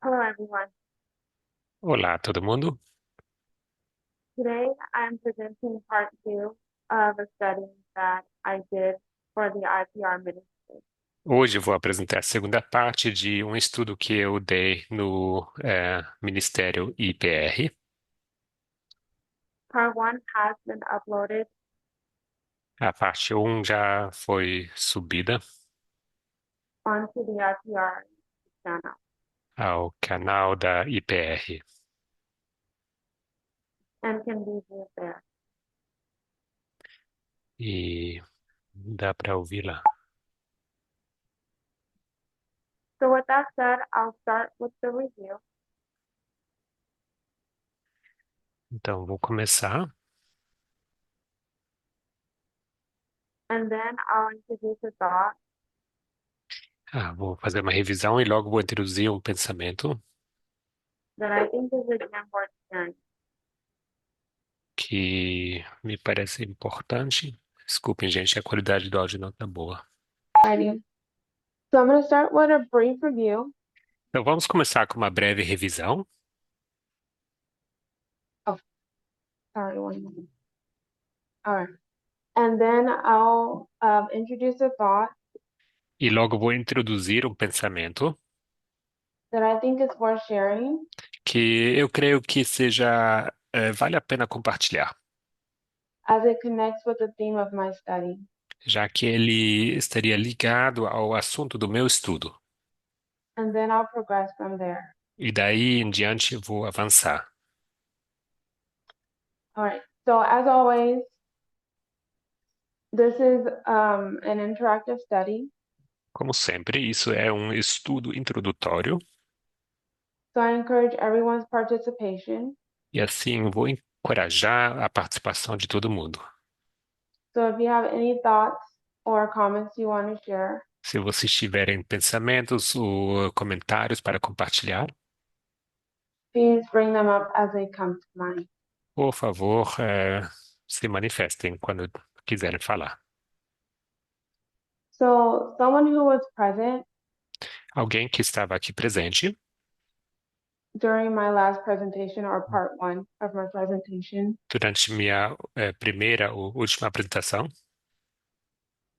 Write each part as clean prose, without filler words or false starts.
Hello, everyone. Olá, todo mundo. Today I'm presenting part two of a study that I did for the IPR Ministry. Hoje eu vou apresentar a segunda parte de um estudo que eu dei no Ministério IPR. Part one has been uploaded A parte um já foi subida onto the IPR channel ao canal da IPR and can be viewed there. e dá para ouvir lá. So with that said, I'll start with the review Então, vou começar. and then I'll introduce a thought Vou fazer uma revisão e logo vou introduzir um pensamento that I think is again worth sharing. que me parece importante. Desculpem, gente, a qualidade do áudio não tá boa. Alrighty. So I'm going to start with a brief review. Então, vamos começar com uma breve revisão. Oh, sorry, one moment. All right. And then I'll introduce a thought E logo vou introduzir um pensamento that I think is worth sharing que eu creio que seja, vale a pena compartilhar, as it connects with the theme of my study. já que ele estaria ligado ao assunto do meu estudo. And then I'll progress from there. E daí em diante eu vou avançar. All right. So as always, this is an interactive study. Como sempre, isso é um estudo introdutório So I encourage everyone's participation. e assim vou encorajar a participação de todo mundo. So if you have any thoughts or comments you want to share, Se vocês tiverem pensamentos ou comentários para compartilhar, please bring them up as they come to mind. por favor, se manifestem quando quiserem falar. So someone who was present Alguém que estava aqui presente during my last presentation or part one of my presentation, durante minha primeira ou última apresentação.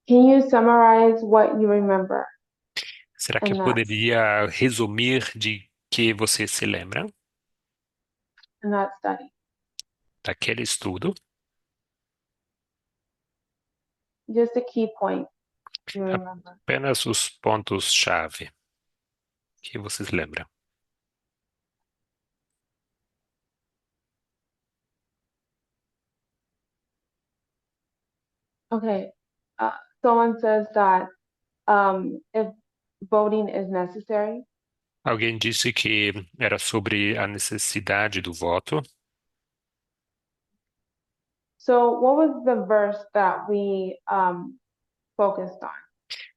can you summarize what you remember Será que eu in poderia resumir de que você se lembra that study? daquele estudo? Just a key point you remember. Apenas os pontos-chave que vocês lembram. Okay. Someone says that if voting is necessary. Alguém disse que era sobre a necessidade do voto. So what was the verse that we focused on?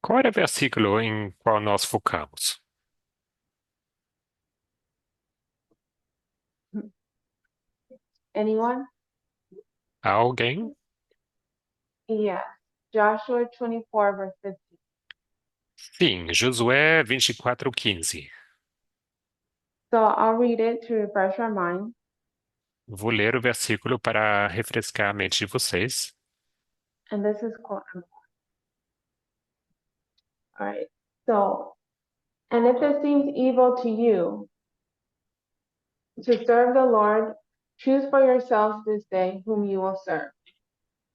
Qual era o versículo em qual nós focamos? Anyone? Alguém? Yes. Joshua 24, verse 15. Sim, Josué 24:15. So I'll read it to refresh our mind. Vou ler o versículo para refrescar a mente de vocês. And this is quote unquote. All right. So, and if it seems evil to you to serve the Lord, choose for yourselves this day whom you will serve,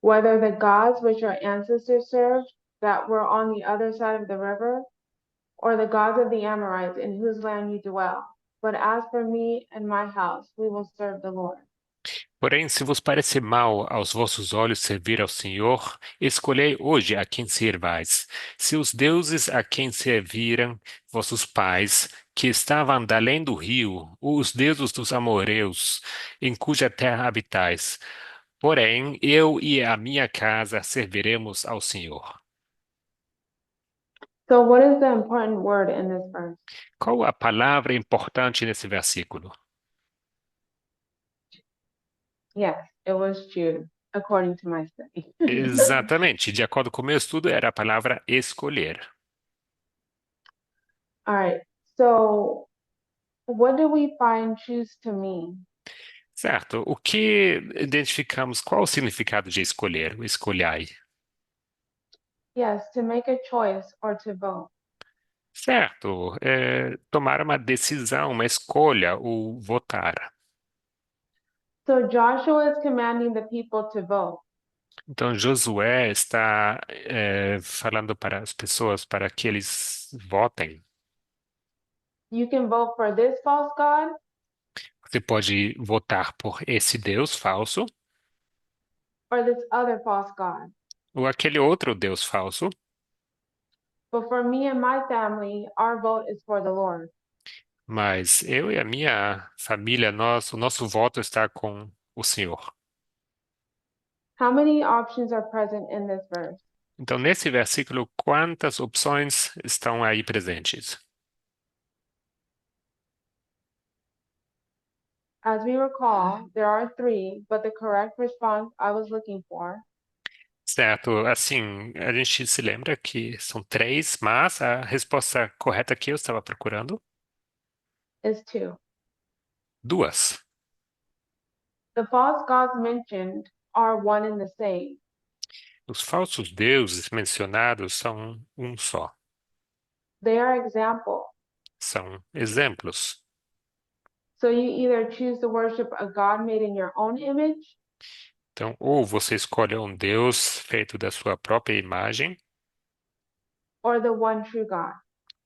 whether the gods which your ancestors served that were on the other side of the river, or the gods of the Amorites in whose land you dwell. But as for me and my house, we will serve the Lord. Porém, se vos parecer mal aos vossos olhos servir ao Senhor, escolhei hoje a quem servais. Se os deuses a quem serviram vossos pais, que estavam além do rio, ou os deuses dos amorreus, em cuja terra habitais. Porém, eu e a minha casa serviremos ao Senhor. So, what is the important word in this verse? Qual a palavra importante nesse versículo? Yes, it was choose, according to my study. Exatamente, de acordo com o meu estudo, era a palavra escolher. All right. So, What do we find choose to mean? Certo. O que identificamos? Qual o significado de escolher? O escolhai. Yes, to make a choice or to vote. Certo. Tomar uma decisão, uma escolha, ou votar. So Joshua is commanding the people to vote. Então, Josué está falando para as pessoas para que eles votem. You can vote for this false god Você pode votar por esse Deus falso or this other false god. ou aquele outro Deus falso, But for me and my family, our vote is for the Lord. mas eu e a minha família, o nosso voto está com o Senhor. How many options are present in this verse? Então, nesse versículo, quantas opções estão aí presentes? As we recall, there are three, but the correct response I was looking for Certo, assim, a gente se lembra que são três, mas a resposta correta que eu estava procurando, is two. duas. The false gods mentioned are one and the same. Os falsos deuses mencionados são um só, They are example. são exemplos. So you either choose to worship a god made in your own image Então, ou você escolhe um Deus feito da sua própria imagem, or the one true God.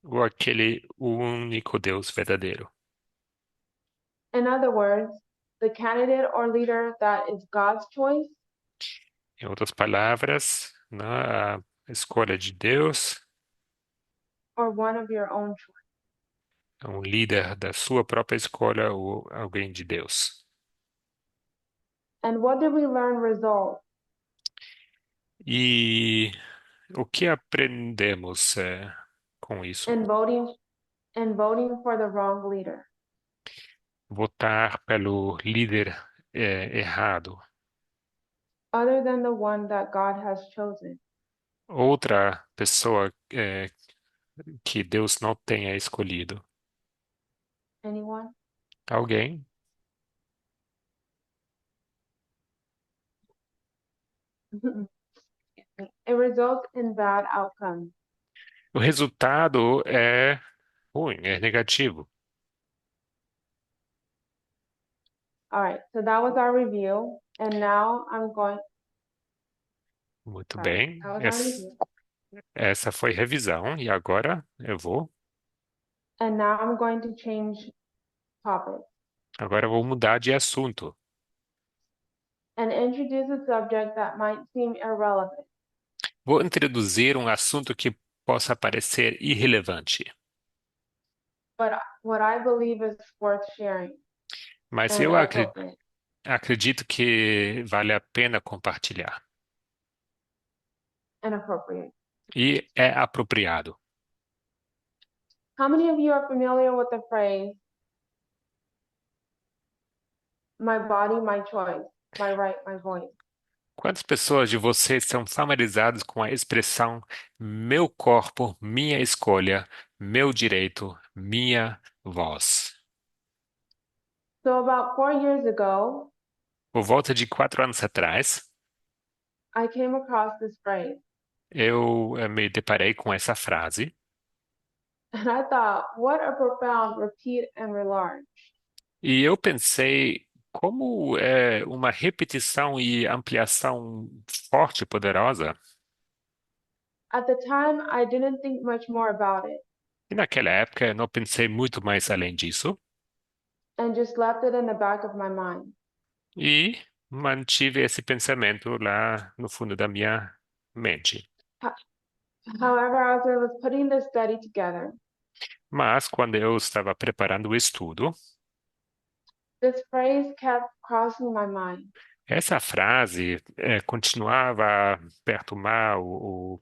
ou aquele único Deus verdadeiro. In other words, the candidate or leader that is God's choice Em outras palavras, né, a escolha de Deus or one of your own choice. é um líder da sua própria escolha ou alguém de Deus. And what did we learn result E o que aprendemos com isso? in voting for the wrong leader? Votar pelo líder errado. Other than the one that God has chosen. Outra pessoa que Deus não tenha escolhido. Anyone? Alguém? It results in bad outcomes. O resultado é ruim, é negativo. All right, so that was our review. And now I'm going, Muito sorry, bem. that was our review. Essa foi revisão e agora eu vou. And now I'm going to change topic Agora eu vou mudar de assunto. and introduce a subject that might seem irrelevant, Vou introduzir um assunto que possa parecer irrelevante, but what I believe is worth sharing mas and eu appropriate. acredito que vale a pena compartilhar And appropriate. e é apropriado. How many of you are familiar with the phrase, my body, my choice, my right, my voice? Quantas pessoas de vocês são familiarizadas com a expressão meu corpo, minha escolha, meu direito, minha voz? So about 4 years ago, Por volta de 4 anos atrás, I came across this phrase eu me deparei com essa frase and I thought, what a profound repeat and relarge. e eu pensei como é uma repetição e ampliação forte e poderosa. At the time, I didn't think much more about it E naquela época eu não pensei muito mais além disso and just left it in the back of my mind. e mantive esse pensamento lá no fundo da minha mente. However, as I was putting the study together, Mas quando eu estava preparando o estudo, this phrase kept crossing my mind essa frase continuava a perturbar ou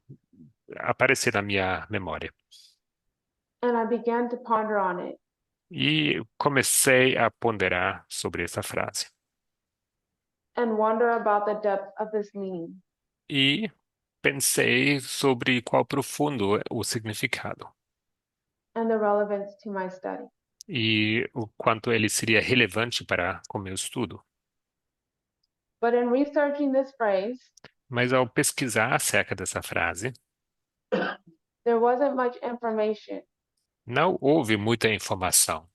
aparecer na minha memória. and I began to ponder on it E comecei a ponderar sobre essa frase. and wonder about the depth of this meaning. E pensei sobre qual profundo é o significado And the relevance to my study. e o quanto ele seria relevante para o meu estudo. But in researching this phrase, Mas ao pesquisar acerca dessa frase, there wasn't much information não houve muita informação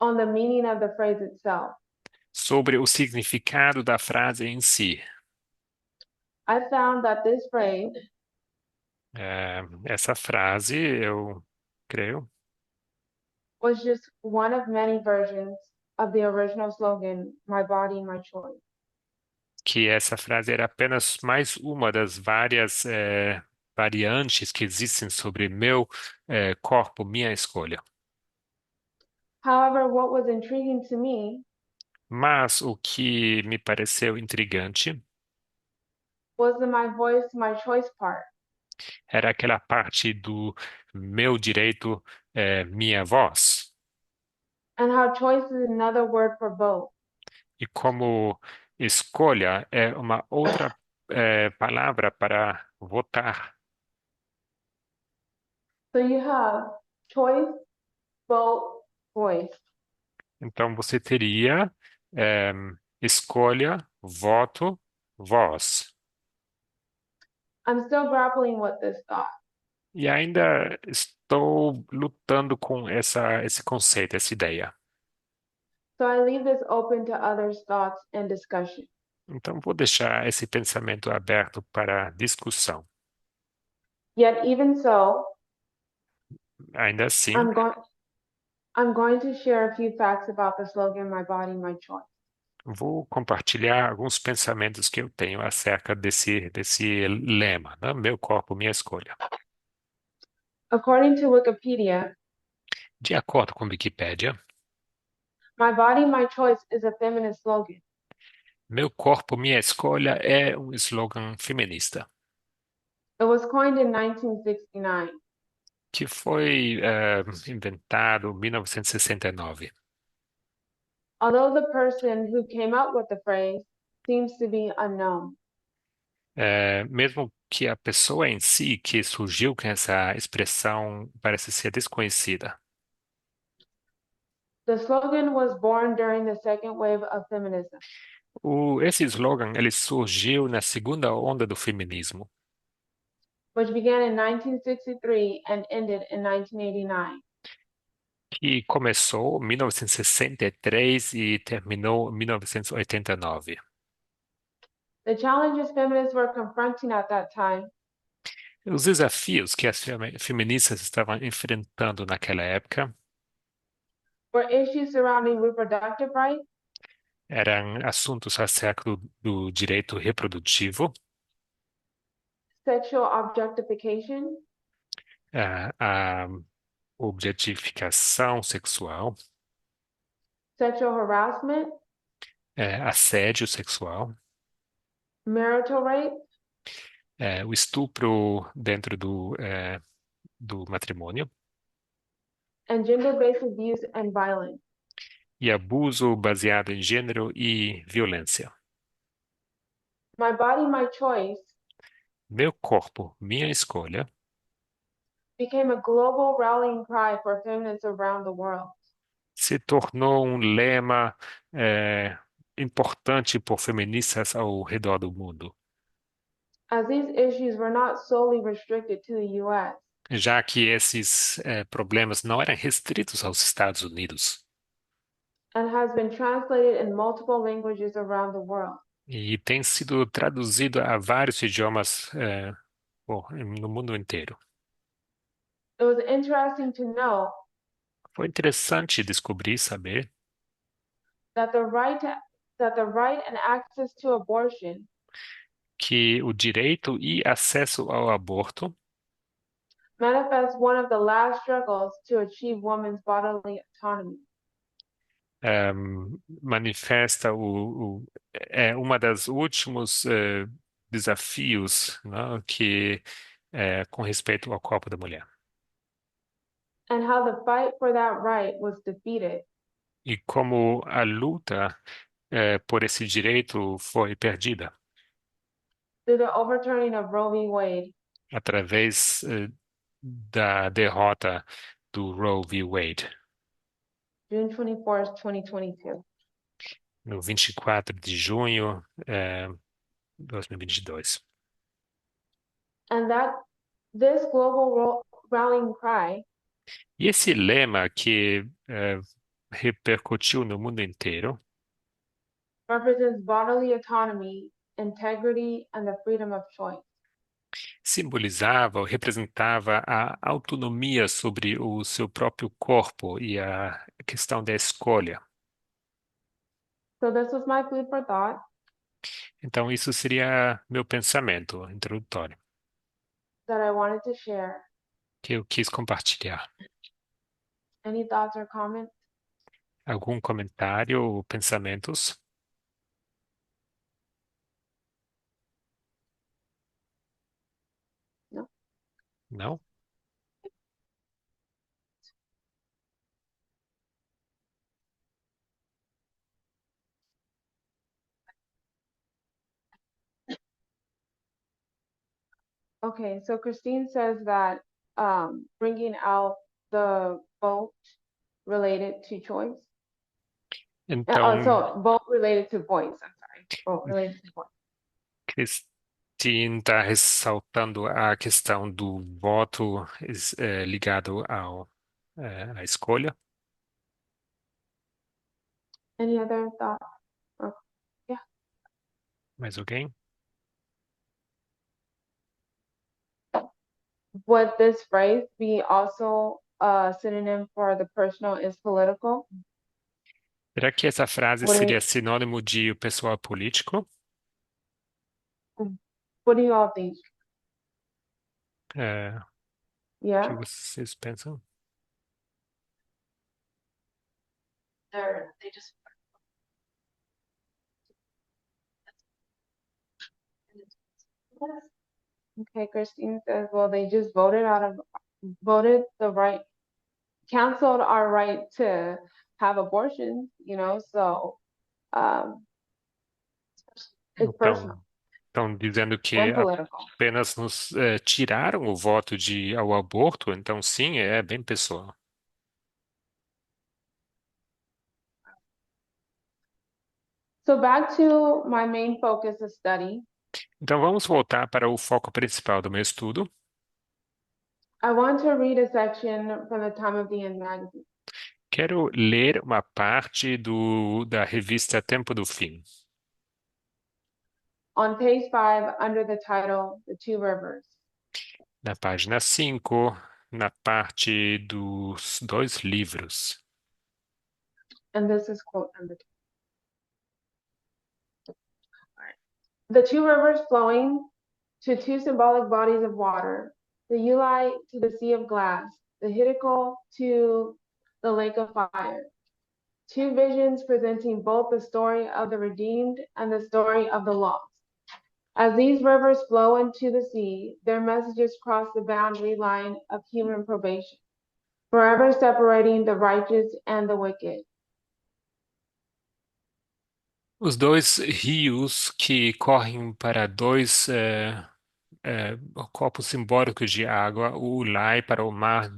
on the meaning of the phrase itself. sobre o significado da frase em si. I found that this phrase Essa frase, eu creio, was just one of many versions of the original slogan, My Body, My Choice. que essa frase era apenas mais uma das várias variantes que existem sobre meu corpo, minha escolha. However, what was intriguing to me Mas o que me pareceu intrigante was the My Voice, My Choice part, era aquela parte do meu direito, minha voz, and how choice is another word for vote. e como escolha é uma outra palavra para votar. So you have choice, vote, voice. Então você teria eh, escolha, voto, voz. I'm still grappling with this thought. E ainda estou lutando com esse conceito, essa ideia. So I leave this open to others' thoughts and discussion. Então vou deixar esse pensamento aberto para discussão. Yet even so, Ainda assim, I'm going I'm going to share a few facts about the slogan My Body, My Choice. vou compartilhar alguns pensamentos que eu tenho acerca desse lema, né? Meu corpo, minha escolha. According to Wikipedia, De acordo com a Wikipédia, My Body, My Choice is a feminist slogan. meu corpo, minha escolha é um slogan feminista It was coined in 1969. que foi inventado em 1969. Although the person who came up with the phrase seems to be unknown. Mesmo que a pessoa em si que surgiu com essa expressão parece ser desconhecida. The slogan was born during the second wave of feminism, Esse slogan ele surgiu na segunda onda do feminismo, which began in 1963 and ended in 1989. que começou em 1963 e terminou em 1989. The challenges feminists were confronting at that time Os desafios que as feministas estavam enfrentando naquela época were issues surrounding reproductive rights, eram assuntos acerca do direito reprodutivo, sexual objectification, a objetificação sexual, sexual harassment, assédio sexual, marital rape, o estupro dentro do matrimônio and gender-based abuse and violence. e abuso baseado em gênero e violência. My Body, My Choice Meu corpo, minha escolha became a global rallying cry for feminists around the world. se tornou um lema importante por feministas ao redor do mundo, As these issues were not solely restricted to the US já que esses problemas não eram restritos aos Estados Unidos and has been translated in multiple languages around the world. e tem sido traduzido a vários idiomas no mundo inteiro. It was interesting to know Foi interessante descobrir, saber that the right and access to abortion que o direito e acesso ao aborto manifests one of the last struggles to achieve women's bodily autonomy. manifesta uma das últimos desafios, né, que com respeito ao corpo da mulher And how the fight for that right was defeated e como a luta por esse direito foi perdida through the overturning of Roe v. Wade através da derrota do Roe v. Wade. June 24th, 2022. no 24 de junho, 2022. And that this global rallying cry E esse lema que repercutiu no mundo inteiro represents bodily autonomy, integrity, and the freedom of choice. simbolizava ou representava a autonomia sobre o seu próprio corpo e a questão da escolha. So this was my food for thought Então, isso seria meu pensamento introdutório, that I wanted to share. que eu quis compartilhar. Any thoughts or comments? Algum comentário ou pensamentos? No? Não? Okay, so Christine says that bringing out the vote related to choice. Então, So vote related to voice. I'm sorry. Vote related to voice. Christine está ressaltando a questão do voto ligado à escolha. Any other thought? Or, yeah. Mais alguém? Would this phrase be also a synonym for the personal is political? Será que essa frase What seria do, sinônimo de o pessoal político? what do you all think? O que Yeah. vocês pensam? They just Okay, Christine says, well, they just voted the right, canceled our right to have abortions, so it's personal Estão dizendo que and political. apenas nos tiraram o voto ao aborto, então sim, é bem pessoal. So back to my main focus of study, Então vamos voltar para o foco principal do meu estudo. I want to read a section from the Time of the End magazine. Quero ler uma parte da revista Tempo do Fim. On page 5, under the title, The Two Rivers. Na página 5, na parte dos dois livros. And this is quote number 2. The two rivers flowing to two symbolic bodies of water, the Ulai to the Sea of Glass, the Hiddekel to the Lake of Fire. Two visions presenting both the story of the redeemed and the story of the lost. As these rivers flow into the sea, their messages cross the boundary line of human probation, forever separating the righteous and the wicked. Os dois rios que correm para dois copos simbólicos de água, o Ulai para o mar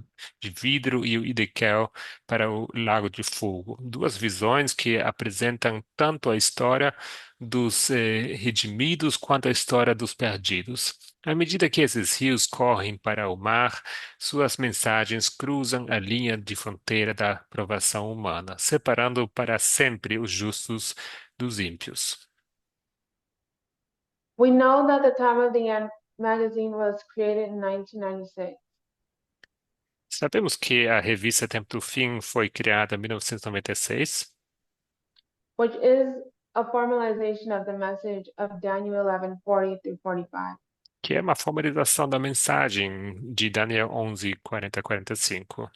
de vidro e o Hiddekel para o lago de fogo. Duas visões que apresentam tanto a história dos redimidos quanto a história dos perdidos. À medida que esses rios correm para o mar, suas mensagens cruzam a linha de fronteira da provação humana, separando para sempre os justos dos ímpios. We know that the Time of the End magazine was created in 1996. Sabemos que a revista Tempo do Fim foi criada em 1996, Which is a formalization of the message of Daniel 11:40 through 45. que é uma formalização da mensagem de Daniel 11, 40 a 45.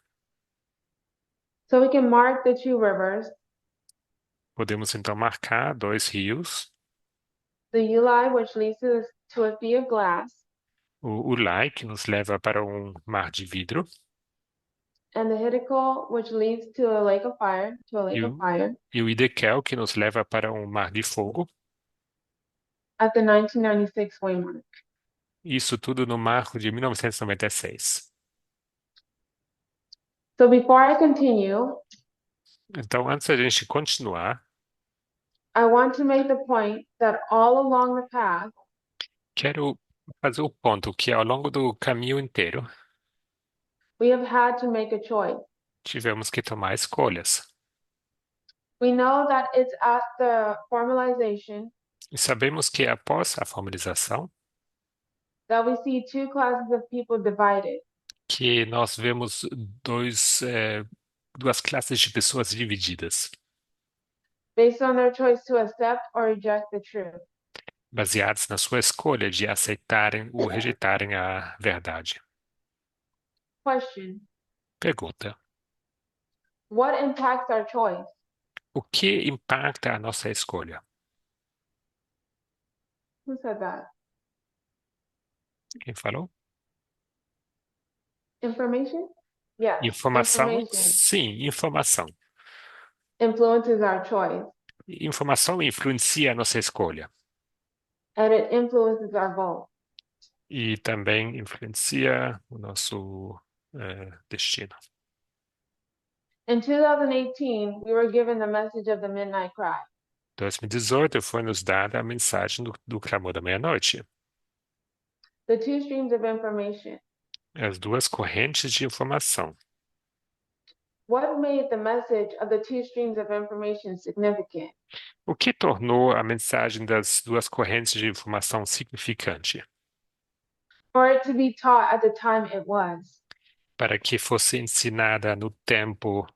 So we can mark the two rivers, Podemos então marcar dois rios, the Ulai, which leads to a sea of glass, o Ulai, que nos leva para um mar de vidro, and the Hiddekel, which leads to a lake of fire, e o Hiddekel, que nos leva para um mar de fogo. at the 1996 waymark. Isso tudo no marco de 1996. So before I continue, Então, antes da gente continuar, I want to make the point that all along the path, quero fazer o ponto que ao longo do caminho inteiro we have had to make a choice. tivemos que tomar escolhas. We know that it's at the formalization E sabemos que após a formalização, that we see two classes of people divided que nós vemos duas classes de pessoas divididas, based on their choice to accept or reject the truth. baseadas na sua escolha de aceitarem ou rejeitarem a verdade. Question: Pergunta: what impacts our choice? o que impacta a nossa escolha? Who said that? Quem falou? Information? Yes, Informação? information Sim, informação. influences our choice Informação influencia a nossa escolha and it influences our vote. e também influencia o nosso destino. In 2018, we were given the message of the midnight cry. 2018 foi nos dada a mensagem do clamor da meia-noite. The two streams of information. As duas correntes de informação. What made the message of the two streams of information significant? O que tornou a mensagem das duas correntes de informação significante? For it to be taught at the time it was. Para que fosse ensinada no tempo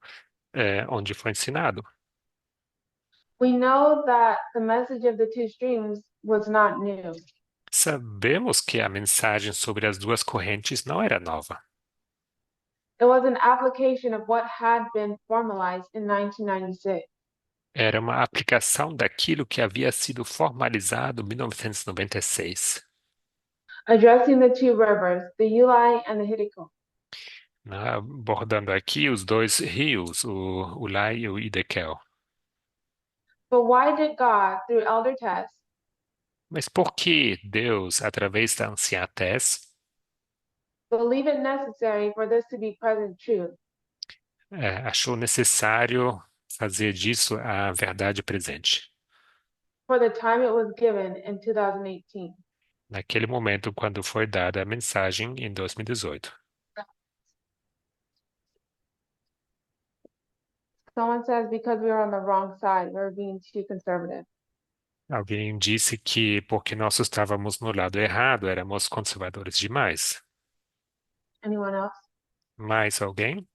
onde foi ensinado. We know that the message of the two streams was not new. Sabemos que a mensagem sobre as duas correntes não era nova. It was an application of what had been formalized in 1996. Era uma aplicação daquilo que havia sido formalizado em 1996, Addressing the two rivers, the Ulai and the Hiddekel. né, abordando aqui os dois rios, o Ulai e o Hiddekel. But why did God, through Elder Tess, Mas por que Deus, através da anciã Tess, believe it necessary for this to be present truth? achou necessário fazer disso a verdade presente? For the time it was given in 2018. Naquele momento, quando foi dada a mensagem em 2018. Someone says because we were on the wrong side, we were being too conservative. Alguém disse que porque nós estávamos no lado errado, éramos conservadores demais. Anyone else? Mais alguém?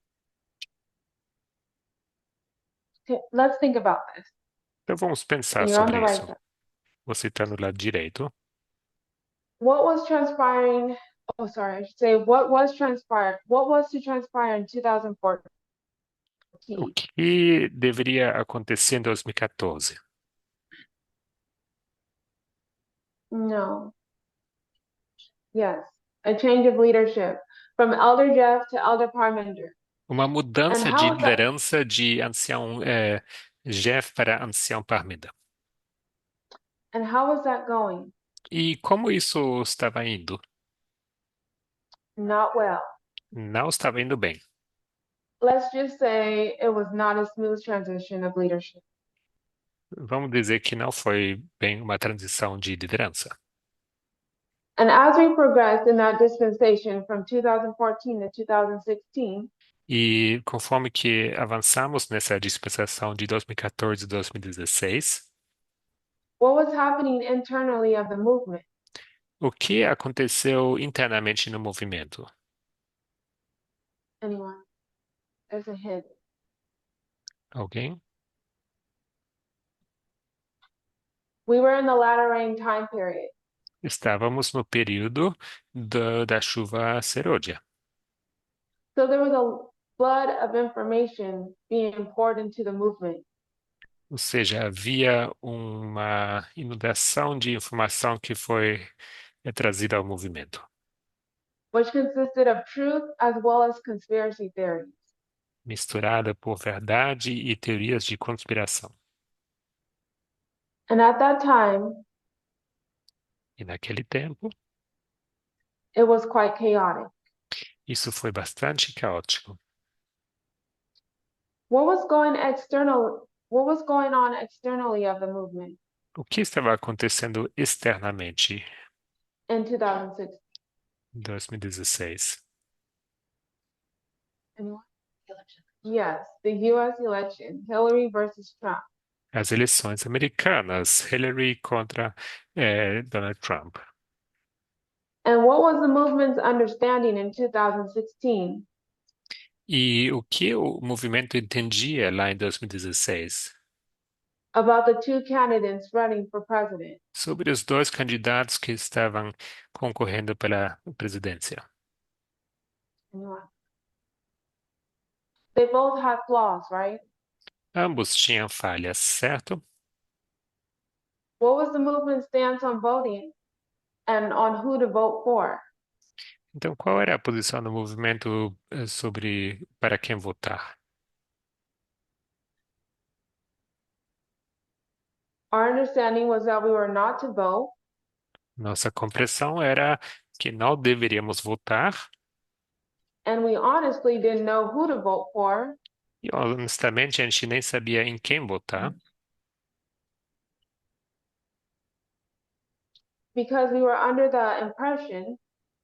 Okay, let's think about this. Então vamos pensar You're on the sobre right isso. side. Você está no lado direito. What was transpiring? Oh, sorry, I should say what was transpired. What was to transpire in 2014? O que deveria acontecer em 2014? No. Yes. A change of leadership from Elder Jeff to Elder Parmenter. Uma And mudança de how is that? liderança de ancião Jeff para ancião Parmida. And how is that going? E como isso estava indo? Not well. Não estava indo bem. Let's just say it was not a smooth transition of leadership. Vamos dizer que não foi bem uma transição de liderança. And as we progressed in that dispensation from 2014 to 2016, E conforme que avançamos nessa dispensação de 2014 e 2016, what was happening internally of the movement? o que aconteceu internamente no movimento? Anyone? There's a hint. Alguém? We were in the latter rain time period. Estávamos no período da chuva serôdia. So there was a flood of information being poured into the movement. Ou seja, havia uma inundação de informação que foi trazida ao movimento, Which consisted of truth as well as conspiracy theories. misturada por verdade e teorias de conspiração. And at that time, E naquele tempo, it was quite chaotic. isso foi bastante caótico. what was going on externally of the movement O que estava acontecendo externamente in 2006? em 2016? Anyone? Yes, the US election, Hillary versus Trump. As eleições americanas, Hillary contra Donald Trump. And what was the movement's understanding in 2016 E o que o movimento entendia lá em 2016 about the two candidates running for president? sobre os dois candidatos que estavam concorrendo pela presidência? Anyone? They both had flaws, right? Ambos tinham falhas, certo? What was the movement's stance on voting and on who to vote for? Então, qual era a posição do movimento sobre para quem votar? Our understanding was that we were not to vote, Nossa compreensão era que não deveríamos votar and we honestly didn't know who to vote for e, honestamente, a gente nem sabia em quem votar, because we were under the impression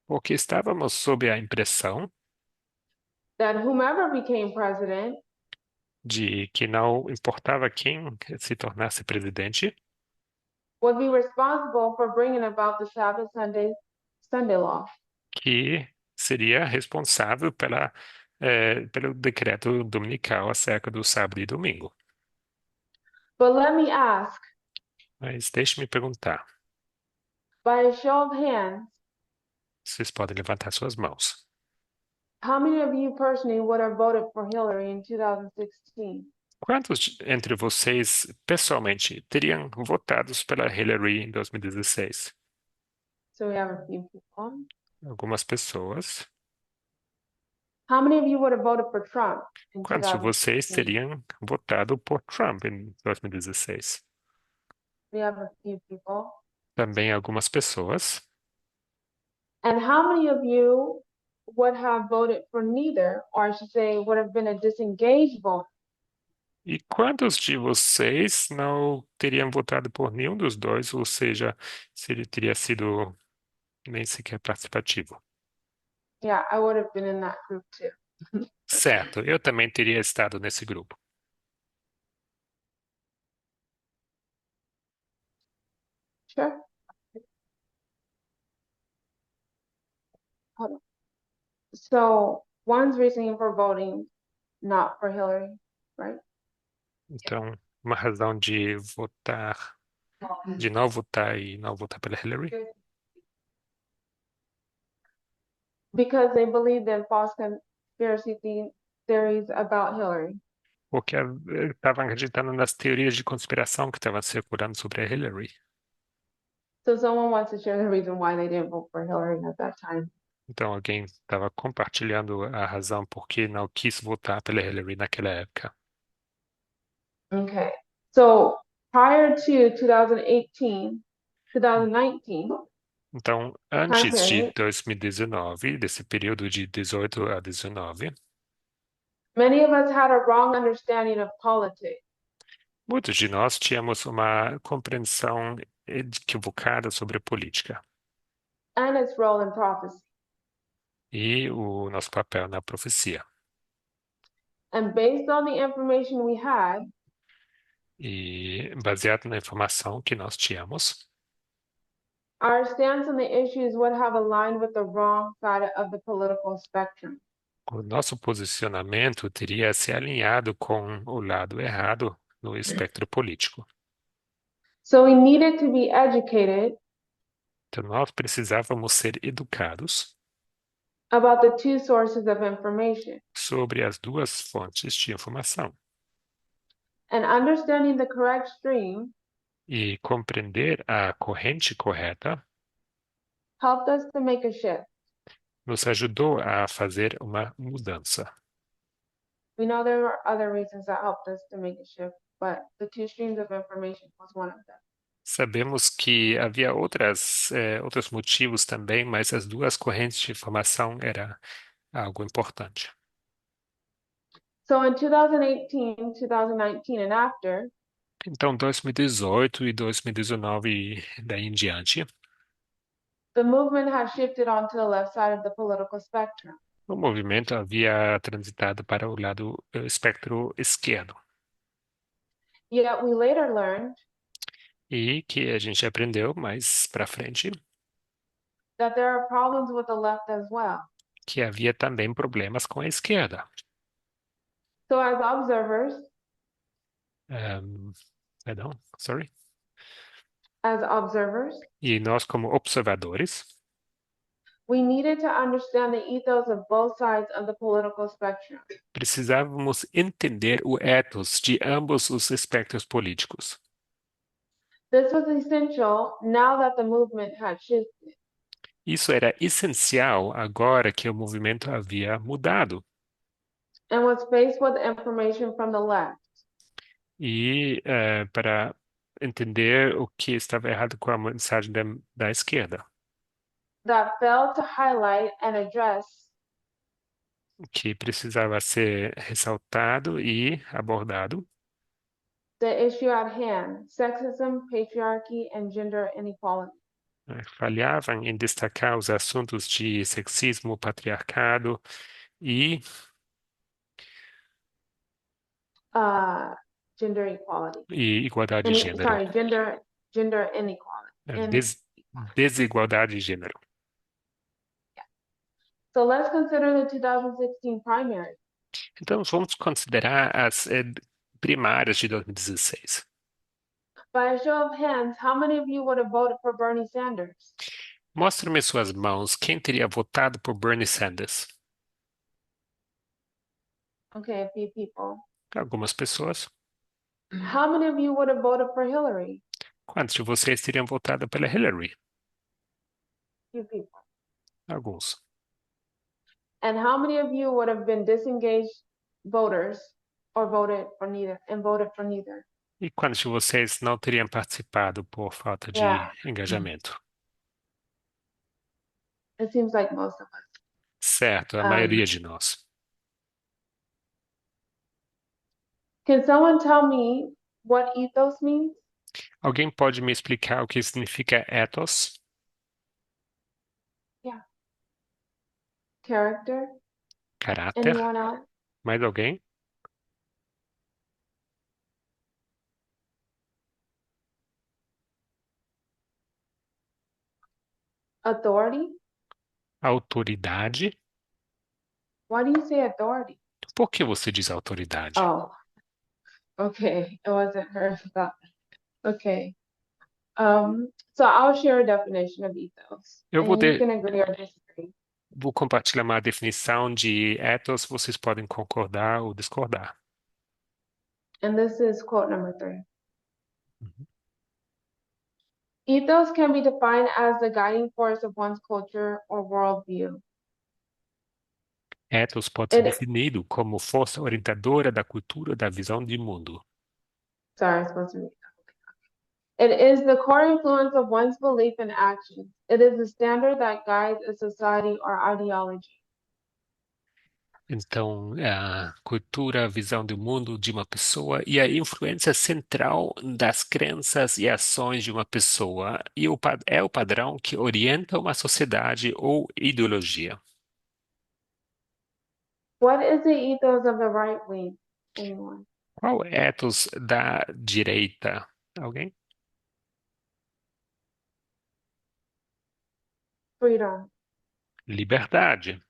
porque estávamos sob a impressão that whomever became president de que não importava quem se tornasse presidente, would be responsible for bringing about the Sabbath Sunday law. que seria responsável pelo decreto dominical acerca do sábado e domingo. But let me ask, Mas deixe-me perguntar, by a show of hands, vocês podem levantar suas mãos. how many of you personally would have voted for Hillary in 2016? Quantos entre vocês, pessoalmente, teriam votado pela Hillary em 2016? So we have a few people. Algumas pessoas. How many of you would have voted for Trump in Quantos de vocês 2016? teriam votado por Trump em 2016? We have a few people. Também algumas pessoas. And how many of you would have voted for neither, or I should say, would have been a disengaged vote? E quantos de vocês não teriam votado por nenhum dos dois, ou seja, se ele teria sido nem sequer participativo? Yeah, I would have been in that group too. Certo, eu também teria estado nesse grupo. Sure. Hold on. So one's reasoning for voting not for Hillary, right? Então, uma razão de votar, de não votar e não votar pela Hillary, Because they believed in false conspiracy theories about Hillary. porque estavam acreditando nas teorias de conspiração que estavam circulando sobre a Hillary. So someone wants to share the reason why they didn't vote for Hillary at that time. Então, alguém estava compartilhando a razão por que não quis votar pela Hillary naquela época. Okay. So prior to 2018, 2019, Então, time antes de period, 2019, desse período de 18 a 19, many of us had a wrong understanding of politics. muitos de nós tínhamos uma compreensão equivocada sobre a política And its role in prophecy. e o nosso papel na profecia. And based on the information we had, E baseado na informação que nós tínhamos, our stance on the issues would have aligned with the wrong side of the political spectrum. o nosso posicionamento teria se alinhado com o lado errado no espectro político. So we needed to be educated Então, nós precisávamos ser educados about the two sources of information. sobre as duas fontes de informação And understanding the correct stream e compreender a corrente correta helped us to make a shift. nos ajudou a fazer uma mudança. We know there were other reasons that helped us to make a shift, but the two streams of information was one of them. Sabemos que havia outros motivos também, mas as duas correntes de informação era algo importante. So in 2018, 2019, and after, Então, 2018 e 2019 e daí em diante, the movement has shifted onto the left side of the political spectrum. o movimento havia transitado para o lado espectro esquerdo Yet we later learned e que a gente aprendeu mais para frente that there are problems with the left as well. que havia também problemas com a esquerda. So as observers, Um, perdão, sorry. as observers, E nós, como observadores, we needed to understand the ethos of both sides of the political spectrum. precisávamos entender o ethos de ambos os espectros políticos. This was essential now that the movement had shifted. Isso era essencial agora que o movimento havia mudado And was faced with information from the left e para entender o que estava errado com a mensagem da esquerda, that failed to highlight and address que precisava ser ressaltado e abordado, the issue at hand, sexism, patriarchy, and gender inequality. falhavam em destacar os assuntos de sexismo, patriarcado e, Uh, Gender equality. e igualdade de gênero, Sorry, gender inequality. desigualdade de gênero. So let's consider the 2016 primary. Então, vamos considerar as primárias de 2016. By a show of hands, how many of you would have voted for Bernie Sanders? Mostre-me suas mãos. Quem teria votado por Bernie Sanders? Okay, a few people. Algumas pessoas. How many of you would have voted for Hillary? Quantos de vocês teriam votado pela Hillary? Few people. Alguns. And how many of you would have been disengaged voters or voted for neither and voted for neither? E quantos de vocês não teriam participado por falta de Yeah, engajamento? it seems like most of us. Certo, a maioria de nós. Can someone tell me what ethos means? Alguém pode me explicar o que significa ethos? Character? Caráter? Anyone else? Mais alguém? Authority? Autoridade? Why do you say authority? Por que você diz autoridade? Oh, okay. It wasn't her thought. Okay. So I'll share a definition of ethos, Eu vou, and you de- can agree or disagree. vou compartilhar uma definição de ethos, vocês podem concordar ou discordar. And this is quote number 3. Uhum. Ethos can be defined as the guiding force of one's culture or worldview. Ethos pode ser It, definido como força orientadora da cultura da visão de mundo. sorry, I'm supposed to read. It is the core influence of one's belief and actions. It is the standard that guides a society or ideology. Então, a cultura, a visão do mundo de uma pessoa e a influência central das crenças e ações de uma pessoa e é o padrão que orienta uma sociedade ou ideologia. What is the ethos of the right wing? Anyone? Qual é o ethos da direita? Alguém? Freedom. Liberdade.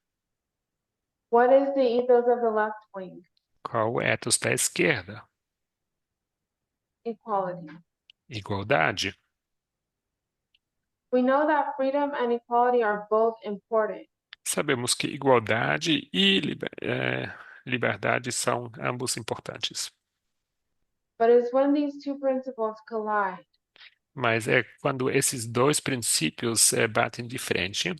What is the ethos of the left wing? Qual o ethos da esquerda? Equality. Igualdade. We know that freedom and equality are both important, Sabemos que igualdade e liberdade são ambos importantes. but it's when these two principles collide Mas é quando esses dois princípios batem de frente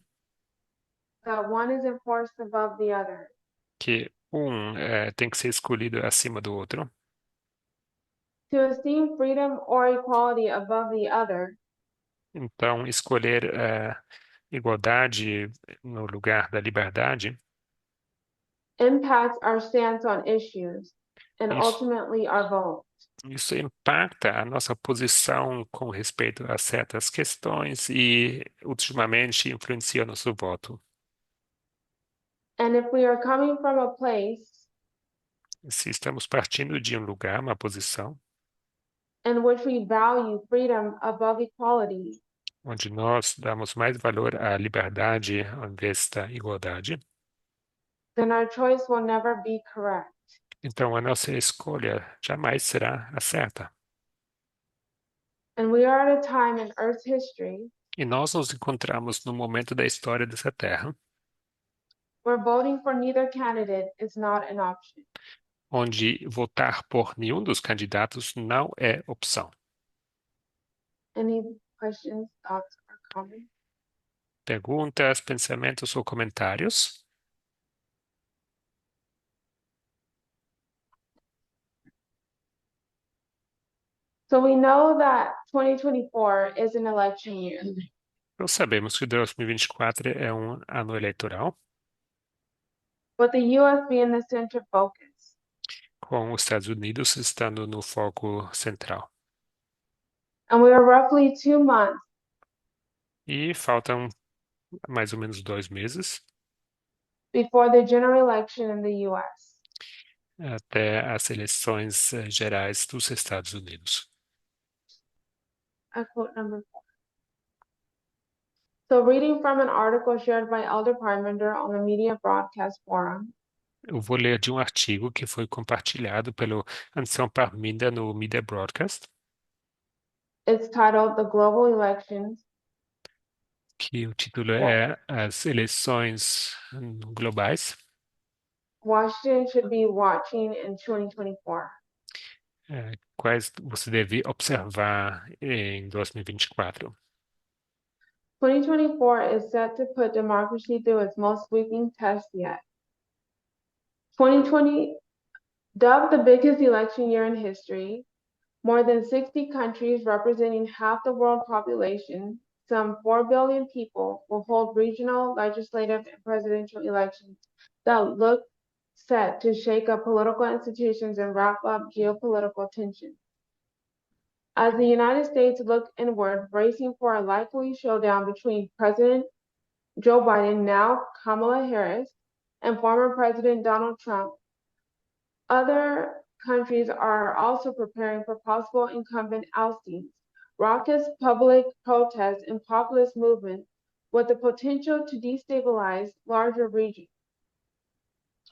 that one is enforced above the other. que um tem que ser escolhido acima do outro. To esteem freedom or equality above the other Então, escolher igualdade no lugar da liberdade impacts our stance on issues and Isso, ultimately our vote. isso impacta a nossa posição com respeito a certas questões e, ultimamente, influencia o nosso voto. And if we are coming from a place Se estamos partindo de um lugar, uma posição, in which we value freedom above equality, onde nós damos mais valor à liberdade ao invés da igualdade, then our choice will never be correct. então a nossa escolha jamais será a certa. And we are at a time in Earth's history E nós nos encontramos no momento da história dessa terra, where voting for neither candidate is not an option. onde votar por nenhum dos candidatos não é opção. Any questions, thoughts, or comments? Perguntas, pensamentos ou comentários? So we know that 2024 is an election year, Nós sabemos que 2024 é um ano eleitoral, with the US being the center focus. com os Estados Unidos estando no foco central. And we are roughly 2 months E faltam mais ou menos 2 meses before the general election in the US. até as eleições gerais dos Estados Unidos. Quote number 4. So reading from an article shared by Elder Parmenter on the Media Broadcast Forum, Eu vou ler de um artigo que foi compartilhado pelo Anselmo Parminda no Media Broadcast, it's titled The Global Elections, que o título é As Eleições Globais, Washington Should Be Watching in 2024. quais você deve observar em 2024. 2024 is set to put democracy through its most sweeping test yet. 2020, dubbed the biggest election year in history, more than 60 countries representing half the world population, some 4 billion people, will hold regional, legislative, and presidential elections that look set to shake up political institutions and wrap up geopolitical tensions. As the United States look inward, bracing for a likely showdown between President Joe Biden, now Kamala Harris, and former President Donald Trump, other countries are also preparing for possible incumbent oustings, raucous public protests, and populist movements with the potential to destabilize larger regions.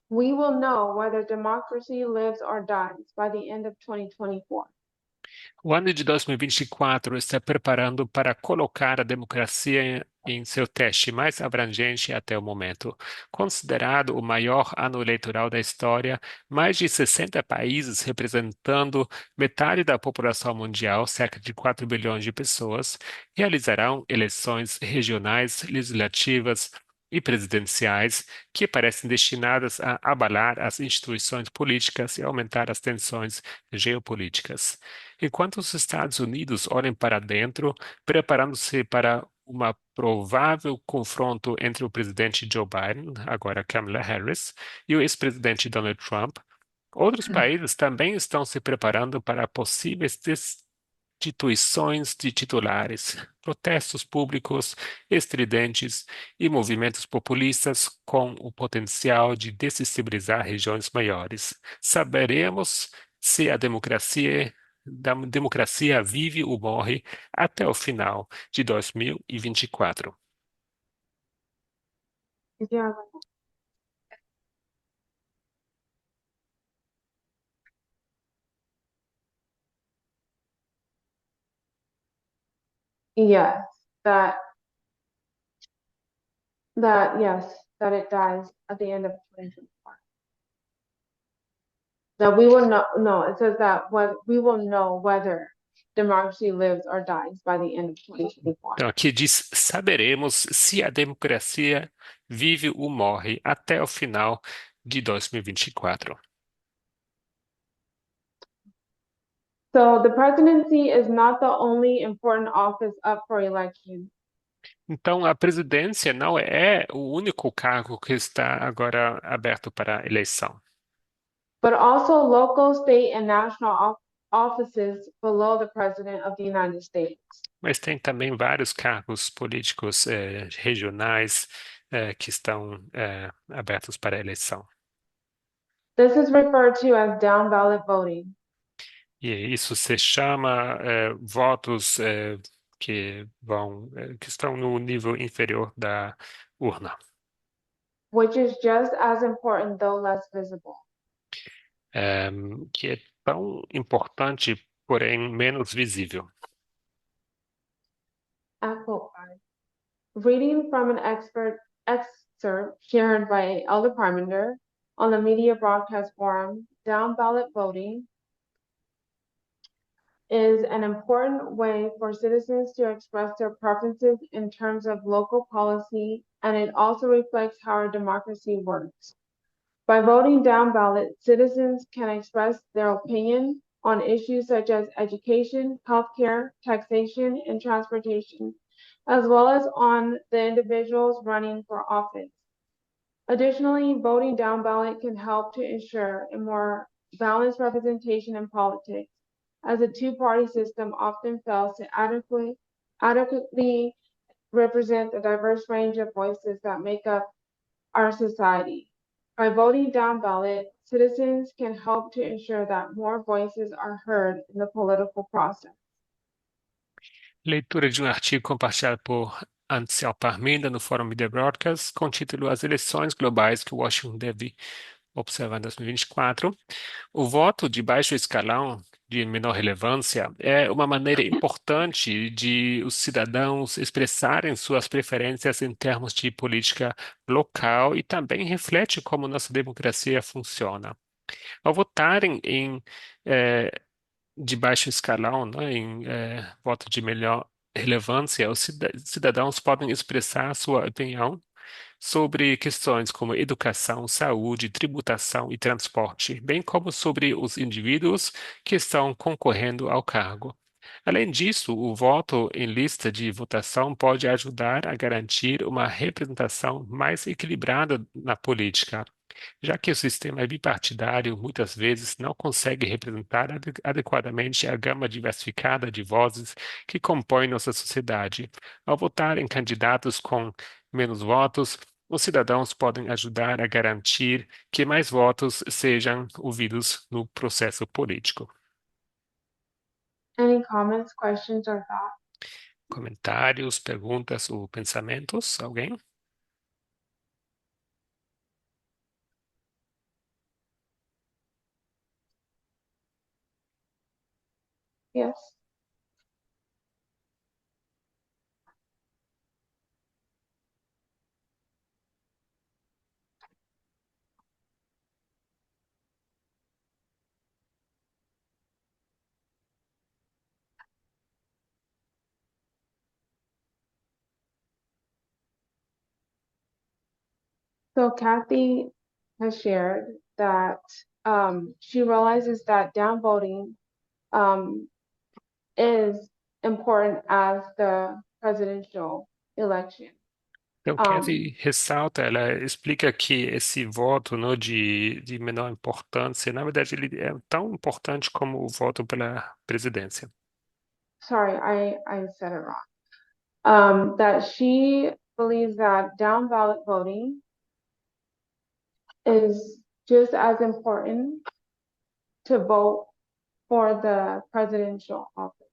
We will know whether democracy lives or dies by the end of 2024. O ano de 2024 está preparando para colocar a democracia em seu teste mais abrangente até o momento. Considerado o maior ano eleitoral da história, mais de 60 países representando metade da população mundial, cerca de 4 bilhões de pessoas, realizarão eleições regionais, legislativas e presidenciais que parecem destinadas a abalar as instituições políticas e aumentar as tensões geopolíticas. Enquanto os Estados Unidos olham para dentro, preparando-se para uma provável confronto entre o presidente Joe Biden, agora Kamala Harris, e o ex-presidente Donald Trump, outros países também estão se preparando para possíveis destituições de titulares, protestos públicos estridentes e movimentos populistas com o potencial de desestabilizar regiões maiores. Saberemos se a democracia vive ou morre até o final de 2024. If you have yes, that yes, that it dies at the end of 2024. That we will know, no, it says that what we will know whether democracy lives or dies by the end of 2024. Então, aqui diz: saberemos se a democracia vive ou morre até o final de 2024. So the presidency is not the only important office up for election. Então, a presidência não é o único cargo que está agora aberto para eleição, but also local, state, and national offices below the President of the United States. mas tem também vários cargos políticos regionais que estão abertos para eleição. This is referred to as down ballot voting, E isso se chama votos que estão no nível inferior da urna, which is just as important though less visible. que é tão importante, porém menos visível. Quote 5. Reading from an excerpt shared by Elder Parmenter on the Media Broadcast Forum, down ballot voting is an important way for citizens to express their preferences in terms of local policy, and it also reflects how our democracy works. By voting down ballot, citizens can express their opinion on issues such as education, healthcare, taxation, and transportation, as well as on the individuals running for office. Additionally, voting down ballot can help to ensure a more balanced representation in politics, as a two-party system often fails to adequately represent the diverse range of voices that make up our society. By voting down ballot, citizens can help to ensure that more voices are heard in the political process. Leitura de um artigo compartilhado por Ansel Parminda no Fórum Media Broadcast com o título As eleições globais que Washington deve observar em 2024. O voto de baixo escalão, de menor relevância, é uma maneira importante de os cidadãos expressarem suas preferências em termos de política local e também reflete como nossa democracia funciona. Ao votarem eh, de baixo escalão, né, voto de melhor relevância, os cidadãos podem expressar sua opinião sobre questões como educação, saúde, tributação e transporte, bem como sobre os indivíduos que estão concorrendo ao cargo. Além disso, o voto em lista de votação pode ajudar a garantir uma representação mais equilibrada na política, já que o sistema bipartidário muitas vezes não consegue representar adequadamente a gama diversificada de vozes que compõem nossa sociedade. Ao votar em candidatos com menos votos, os cidadãos podem ajudar a garantir que mais votos sejam ouvidos no processo político. Any comments, questions, or thoughts? Comentários, perguntas ou pensamentos? Alguém? Yes. So Kathy has shared that she realizes that downvoting is important as the presidential election. Então, Kathy ressalta, ela explica que esse voto, né, de menor importância, na verdade, ele é tão importante como o voto pela presidência. Sorry, I said it wrong. That she believes that down ballot voting is just as important to vote for the presidential office.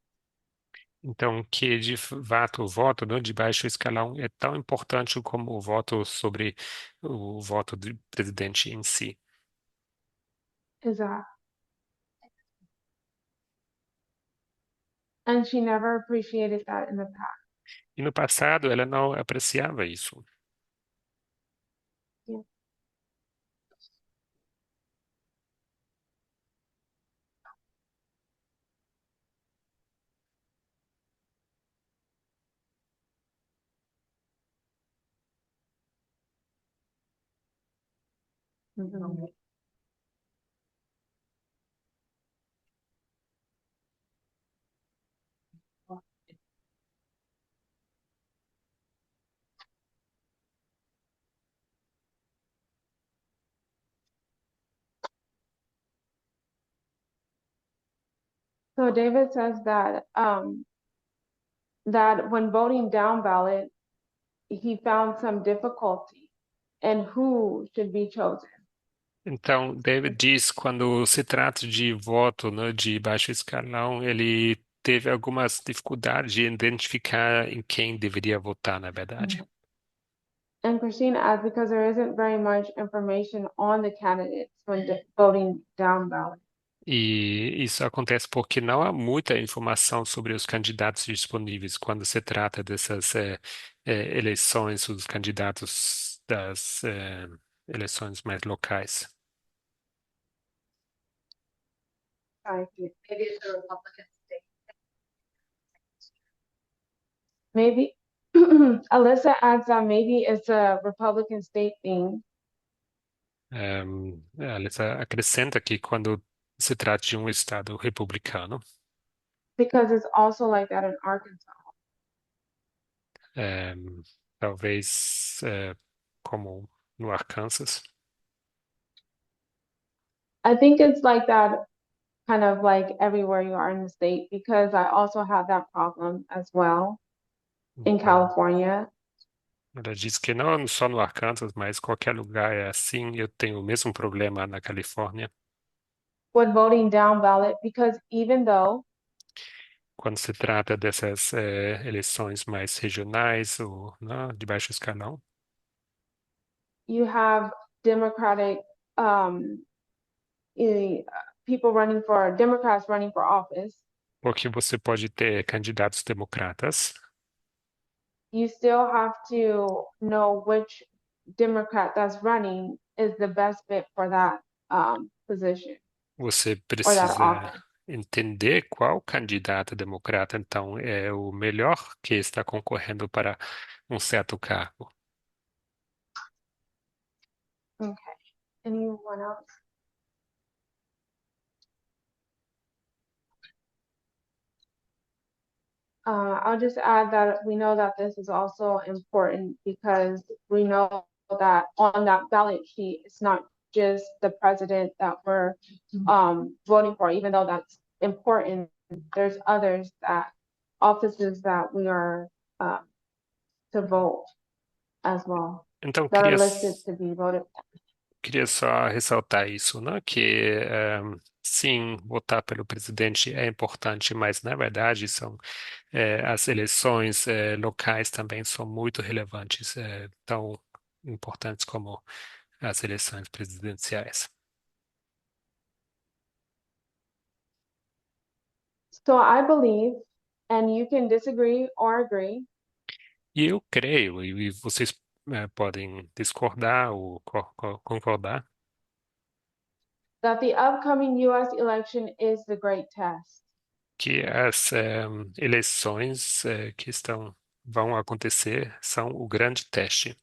Então, que de fato o voto, né, de baixo escalão é tão importante como o voto sobre o voto do presidente em si. Exactly. And she never appreciated that in the past. E no passado, ela não apreciava isso. Yeah. Mhm. So David says that when voting down ballot, he found some difficulty in who should be chosen. Então, David diz, quando se trata de voto, né, de baixo escalão, ele teve algumas dificuldades de identificar em quem deveria votar, na verdade. And Christine adds because there isn't very much information on the candidates when voting down ballot. E isso acontece porque não há muita informação sobre os candidatos disponíveis quando se trata dessas eleições, os candidatos das eleições mais locais. I see. Maybe it's a Republican state. Maybe Alyssa adds that maybe it's a Republican state thing A Alessa acrescenta que quando se trata de um estado republicano, because it's also like that in Arkansas. eh, talvez como no Arkansas. I think it's like that kind of like everywhere you are in the state because I also have that problem as well in Então, California. ela diz que não só no Arkansas, mas qualquer lugar é assim. Eu tenho o mesmo problema na Califórnia. With voting down ballot because even though Quando se trata dessas eleições mais regionais ou né, de baixo escalão, you have Democratic um, eh, people running for Democrats running for office, porque você pode ter candidatos democratas, you still have to know which Democrat that's running is the best fit for that position você or that precisa office. entender qual candidato democrata, então, é o melhor que está concorrendo para um certo cargo. Okay. Anyone else? I'll just add that we know that this is also important because we know that on that ballot sheet, it's not just the president that we're voting for, even though that's important. There's others that offices that we are to vote as well, Então, that are listed to be voted. queria só ressaltar isso, né? Que sim, votar pelo presidente é importante, mas na verdade são as eleições locais também são muito relevantes, tão importantes como as eleições presidenciais. So I believe, and you can disagree or agree, E eu creio, e vocês podem discordar ou concordar, that the upcoming US election is the great test. que as eleições vão acontecer são o grande teste.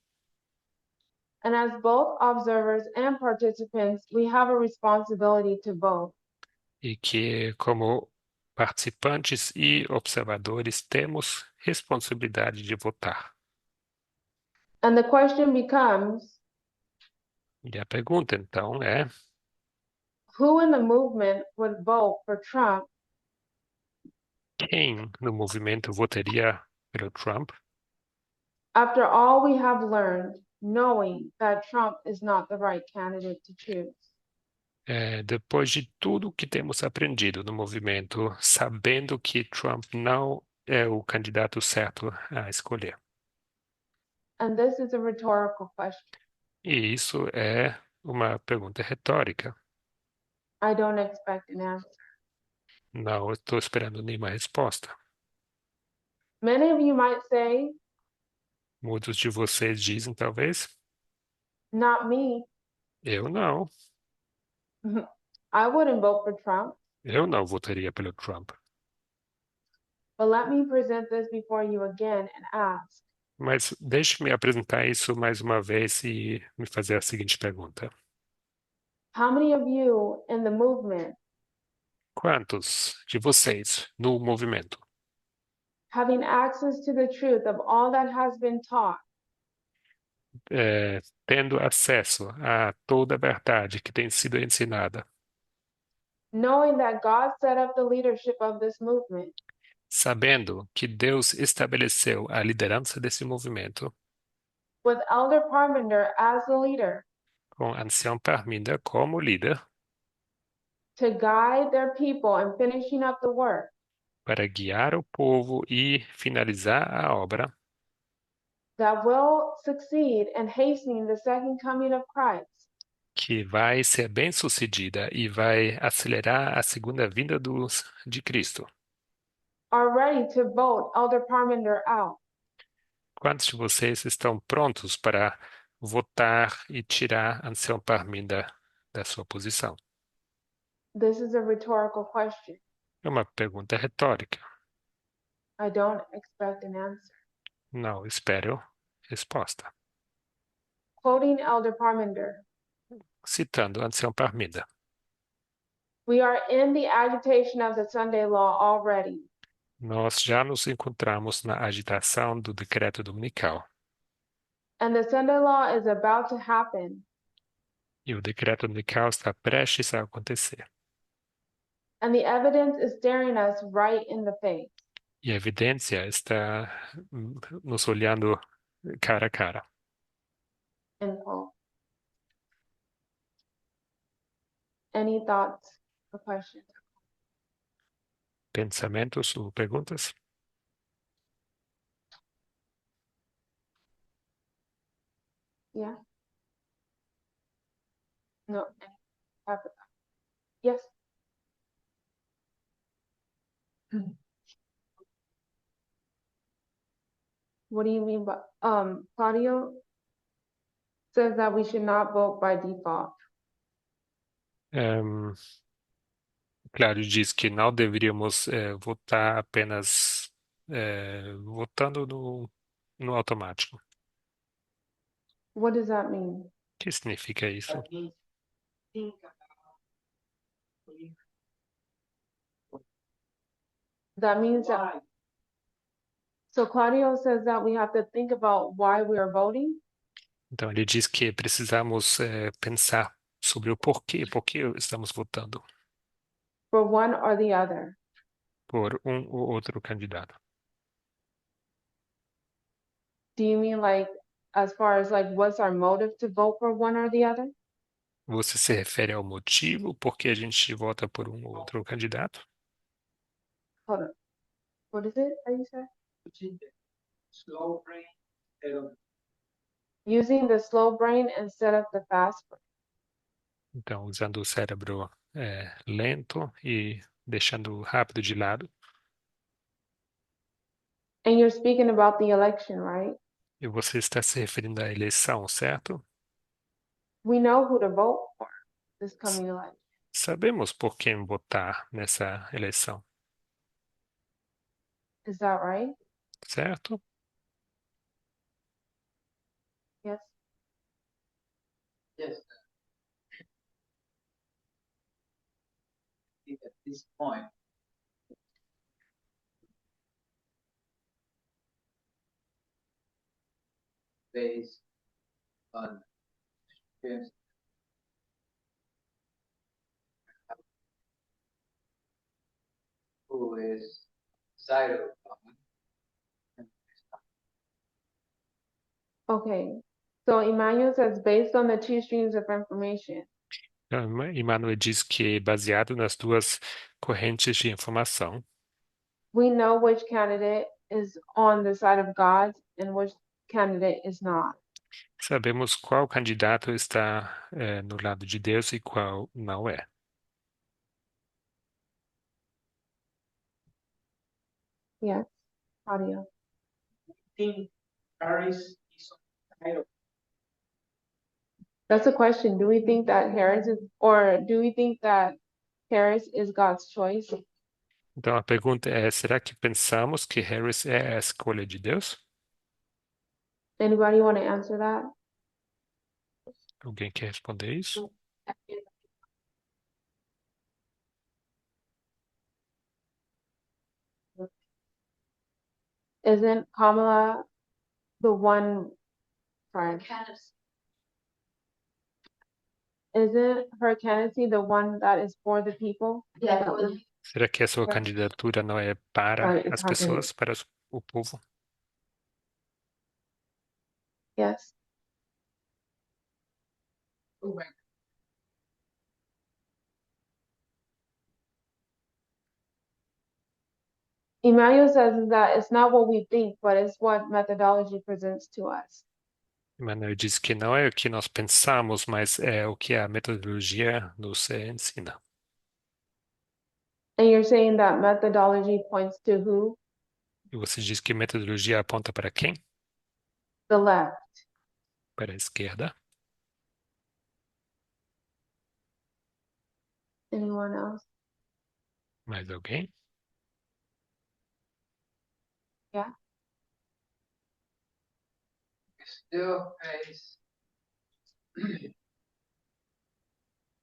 And as both observers and participants, we have a responsibility to vote. E que, como participantes e observadores, temos responsabilidade de votar. And the question becomes, E a pergunta, então, é: who in the movement would vote for Trump quem no movimento votaria pelo Trump, after all we have learned, knowing that Trump is not the right candidate to choose? depois de tudo que temos aprendido no movimento, sabendo que Trump não é o candidato certo a escolher? And this is a rhetorical question. E isso é uma pergunta retórica. I don't expect an answer. Não estou esperando nenhuma resposta. Many of you might say, Muitos de vocês dizem, talvez, not me. eu não. I wouldn't vote for Trump. Eu não votaria pelo Trump. But let me present this before you again and ask, Mas deixe-me apresentar isso mais uma vez e me fazer a seguinte pergunta: how many of you in the movement, quantos de vocês no movimento, having access to the truth of all that has been taught, tendo acesso a toda a verdade que tem sido ensinada, knowing that God set up the leadership of this movement sabendo que Deus estabeleceu a liderança desse movimento, with Elder Parmenter as the leader com Ancião Parminda como líder, to guide their people in finishing up the work para guiar o povo e finalizar a obra that will succeed in hastening the second coming of Christ. que vai ser bem-sucedida e vai acelerar a segunda vinda de Cristo. Are ready to vote Elder Parmenter out. Quantos de vocês estão prontos para votar e tirar Ancião Parminda da sua posição? This is a rhetorical question. É uma pergunta retórica. I don't expect an answer. Não espero resposta. Quoting Elder Parmenter, Citando Ancião Parminda. we are in the agitation of the Sunday law already. Nós já nos encontramos na agitação do decreto dominical. And the Sunday law is about to happen. E o decreto dominical está prestes a acontecer. And the evidence is staring us right in the face. E a evidência está nos olhando cara a cara. End quote. Any thoughts or questions? Pensamentos ou perguntas? Yeah? No. Yes. What do you mean by, Claudio says that we should not vote by default. Claro, diz que não deveríamos votar apenas votando no automático. What does that mean? O que significa isso? That means that, so Claudio says that we have to think about why we are voting. Então, ele diz que precisamos pensar sobre o porquê, por que estamos votando For one or the other. por um ou outro candidato. Do you mean like, as far as like, what's our motive to vote for one or the other? Você se refere ao motivo por que a gente vota por um ou outro candidato? Hold on. What is it that you said? Slow brain instead of Using the slow brain instead of the fast brain. Então, usando o cérebro lento e deixando o rápido de lado. And you're speaking about the election, right? E você está se referindo à eleição, certo? We know who to vote for this coming election. Sabemos por quem votar nessa eleição, Is that right? certo? Yes. yes. I think at this point, based on experience, who is side of common. Okay. So Emmanuel says based on the two streams of information, Então, Emmanuel diz que, baseado nas duas correntes de informação, we know which candidate is on the side of God and which candidate is not. sabemos qual candidato está no lado de Deus e qual não é. Yes. Audio. think Harris is on the side of That's a question. Do we think that Harris is, or do we think that Harris is God's choice? Então, a pergunta é, será que pensamos que Harris é a escolha de Deus? Anybody want to answer that? Alguém quer responder isso? Isn't Kamala the one, sorry, Kind of isn't her candidacy the one that is for the people? Yeah, That for the was- Será que a sua Right. candidatura não é para Sorry, it's as happening. pessoas, para o povo? Yes. Emmanuel says that it's not what we think, but it's what methodology presents to us. Emmanuel diz que não é o que nós pensamos, mas é o que a metodologia nos ensina. And you're saying that methodology points to who? E você diz que metodologia aponta para quem? The left. Para a esquerda. Anyone else? Mais alguém? Still face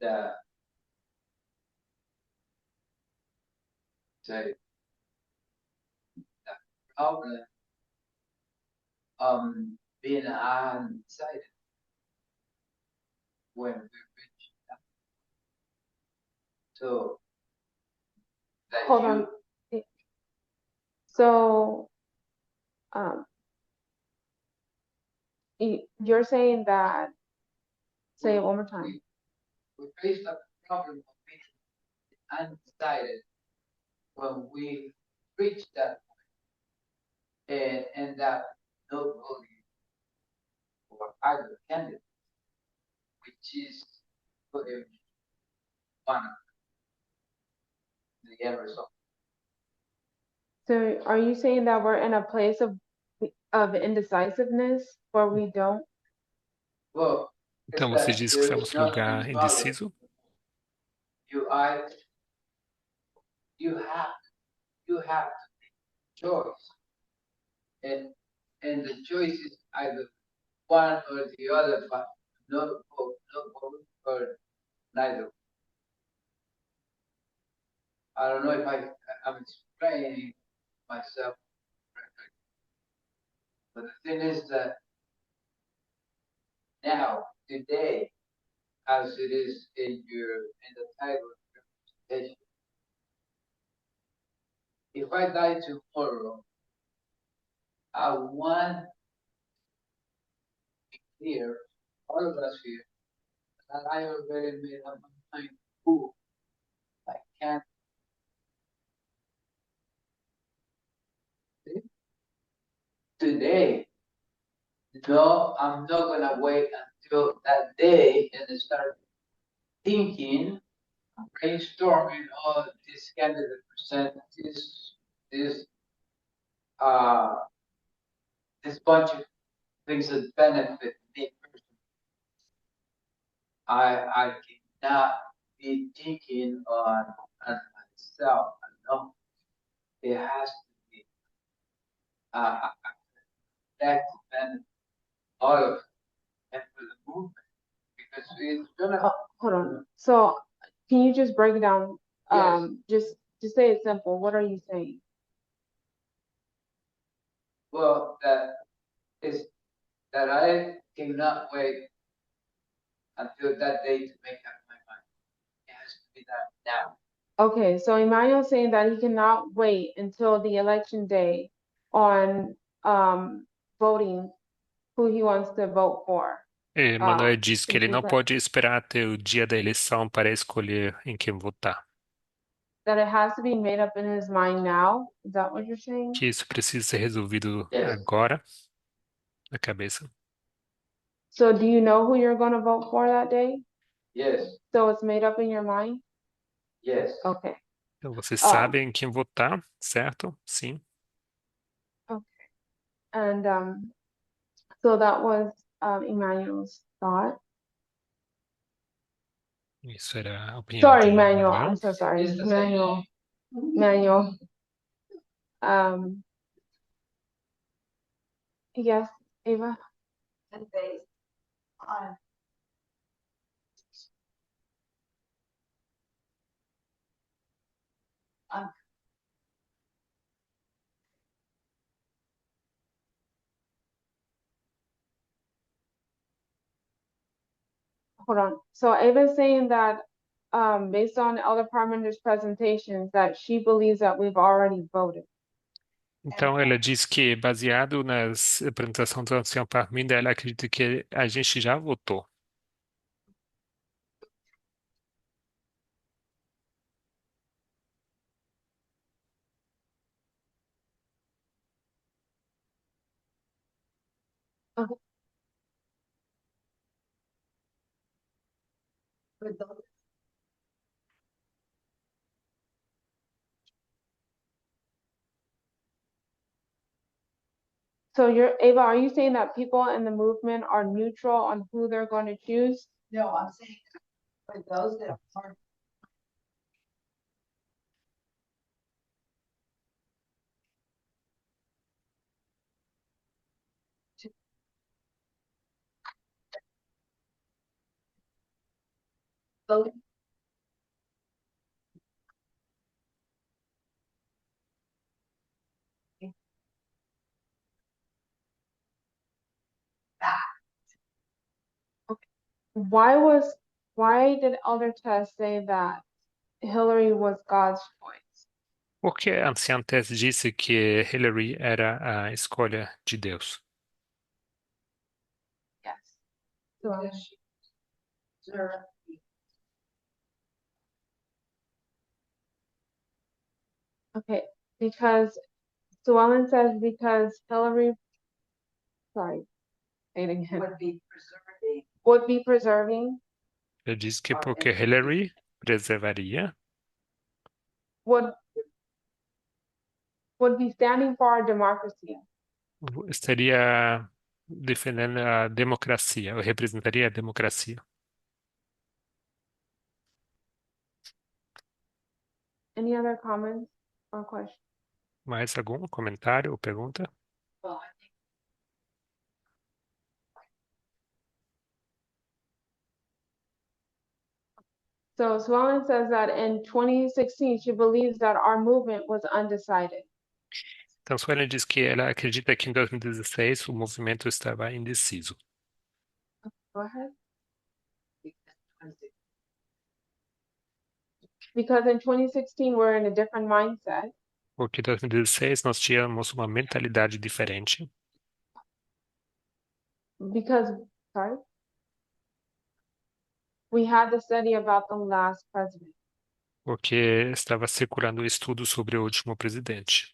the say the problem being undecided when we reach that. So that Hold you on. So, you're saying that, say it one more time. we face the problem of being undecided when we reach that point and end up not voting for either candidate, which is for one of the end result. So are you saying that we're in a place of indecisiveness where we don't? Well, Então it's você that diz que there estamos is num not lugar any problem. indeciso? You are, you have to make choice. And the choice is either one or the other, but not both, or neither. I don't know if I'm explaining myself correctly. But the thing is that now, today, as it is in the title of your presentation, if I die tomorrow, I want to be clear, all of us here, that I already made up my mind who I can't. Today, no, I'm not gonna wait until that day and start thinking, brainstorming, oh, this candidate present this this bunch of things that benefit me personally. I cannot be thinking on myself alone. It has to be a collective benefit, all of it, and for the movement, because it's gonna. Oh, hold on. So can you just break it down? Yes. Just say it simple. What are you saying? Well, that is that I cannot wait until that day to make up my mind. It has to be done now. Okay, so Emmanuel's saying that he cannot wait until the election day on voting who he wants to vote for. Emmanuel diz que ele is não that- pode esperar até o dia da eleição para escolher em quem votar. That it has to be made up in his mind now. Is that what you're saying? Que isso precisa ser resolvido Yes. agora, na cabeça. So do you know who you're going to vote for that day? Yes, So it's made up in your mind? yes. Okay. Então você sabe em quem votar, certo? Sim. And so that was Emmanuel's thought. Isso era a opinião Sorry, de Emmanuel. Emmanuel. I'm so sorry. It's the same. Emmanuel. Yes, Ava. And based on hold on. So Ava's saying that, based on Elder Parmenter's presentations, that she believes that we've already voted. Então, ela diz que, baseado nas apresentações do ancião Parminder, ela acredita que a gente já votou. With those So Ava, are you saying that people in the movement are neutral on who they're going to choose? No, I'm saying for those that aren't. Vote. Why did Elder Tess say that Hillary was God's choice? Porque a anciã Tess disse que Hillary era a escolha de Deus. Yes. So, Because she served the okay, because Sue Ellen says because Hillary, sorry, say it again, would be preserving would be preserving, Ele disse que our porque Hillary preservaria, would be standing for our democracy. estaria defendendo a democracia, ou representaria a democracia. Any other comments or questions? Mais algum comentário ou pergunta? well, I think So Sue Ellen says that in 2016, she believes that our movement was undecided. Então, Suelen diz que ela acredita que em 2016 o movimento estava indeciso. Go ahead. because Because in 2016, we're in a different mindset. Porque em 2016 nós tínhamos uma mentalidade diferente. Because, sorry, we had the study about the last president, Porque estava circulando um estudo sobre o último presidente.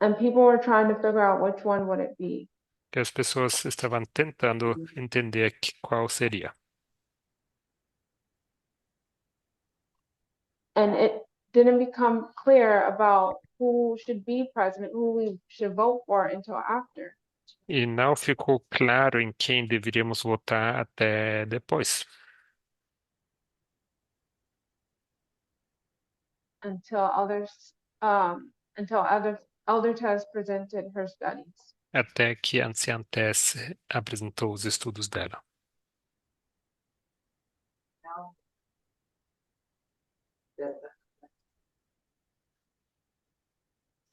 and people were trying to figure out which one would it be. E as pessoas estavam tentando entender qual seria. And it didn't become clear about who should be president, who we should vote for until after, E não ficou claro em quem deveríamos votar até depois, until others, Elder Tess presented her studies. até que a anciã Tess apresentou os estudos dela. now that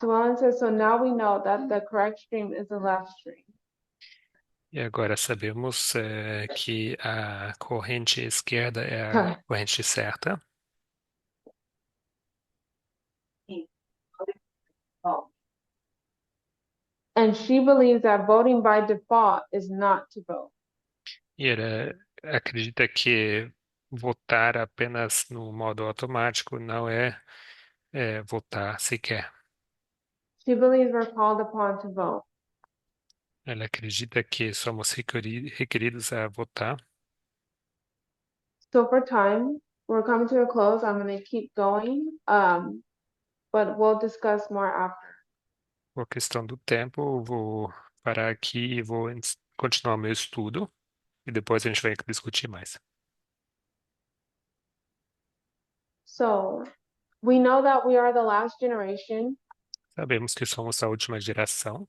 So Ellen says, so now we know that the correct stream is the left stream. E agora sabemos que a corrente esquerda é a corrente certa. oh, And she believes that voting by default is not to vote. E ela acredita que votar apenas no modo automático não é votar sequer. She believes we're called upon to vote. Ela acredita que somos requeridos a votar. So for time, we're coming to a close. I'm going to keep going, but we'll discuss more after. Por questão do tempo, eu vou parar aqui e vou continuar meu estudo e depois a gente vai discutir mais. So we know that we are the last generation, Sabemos que somos a última geração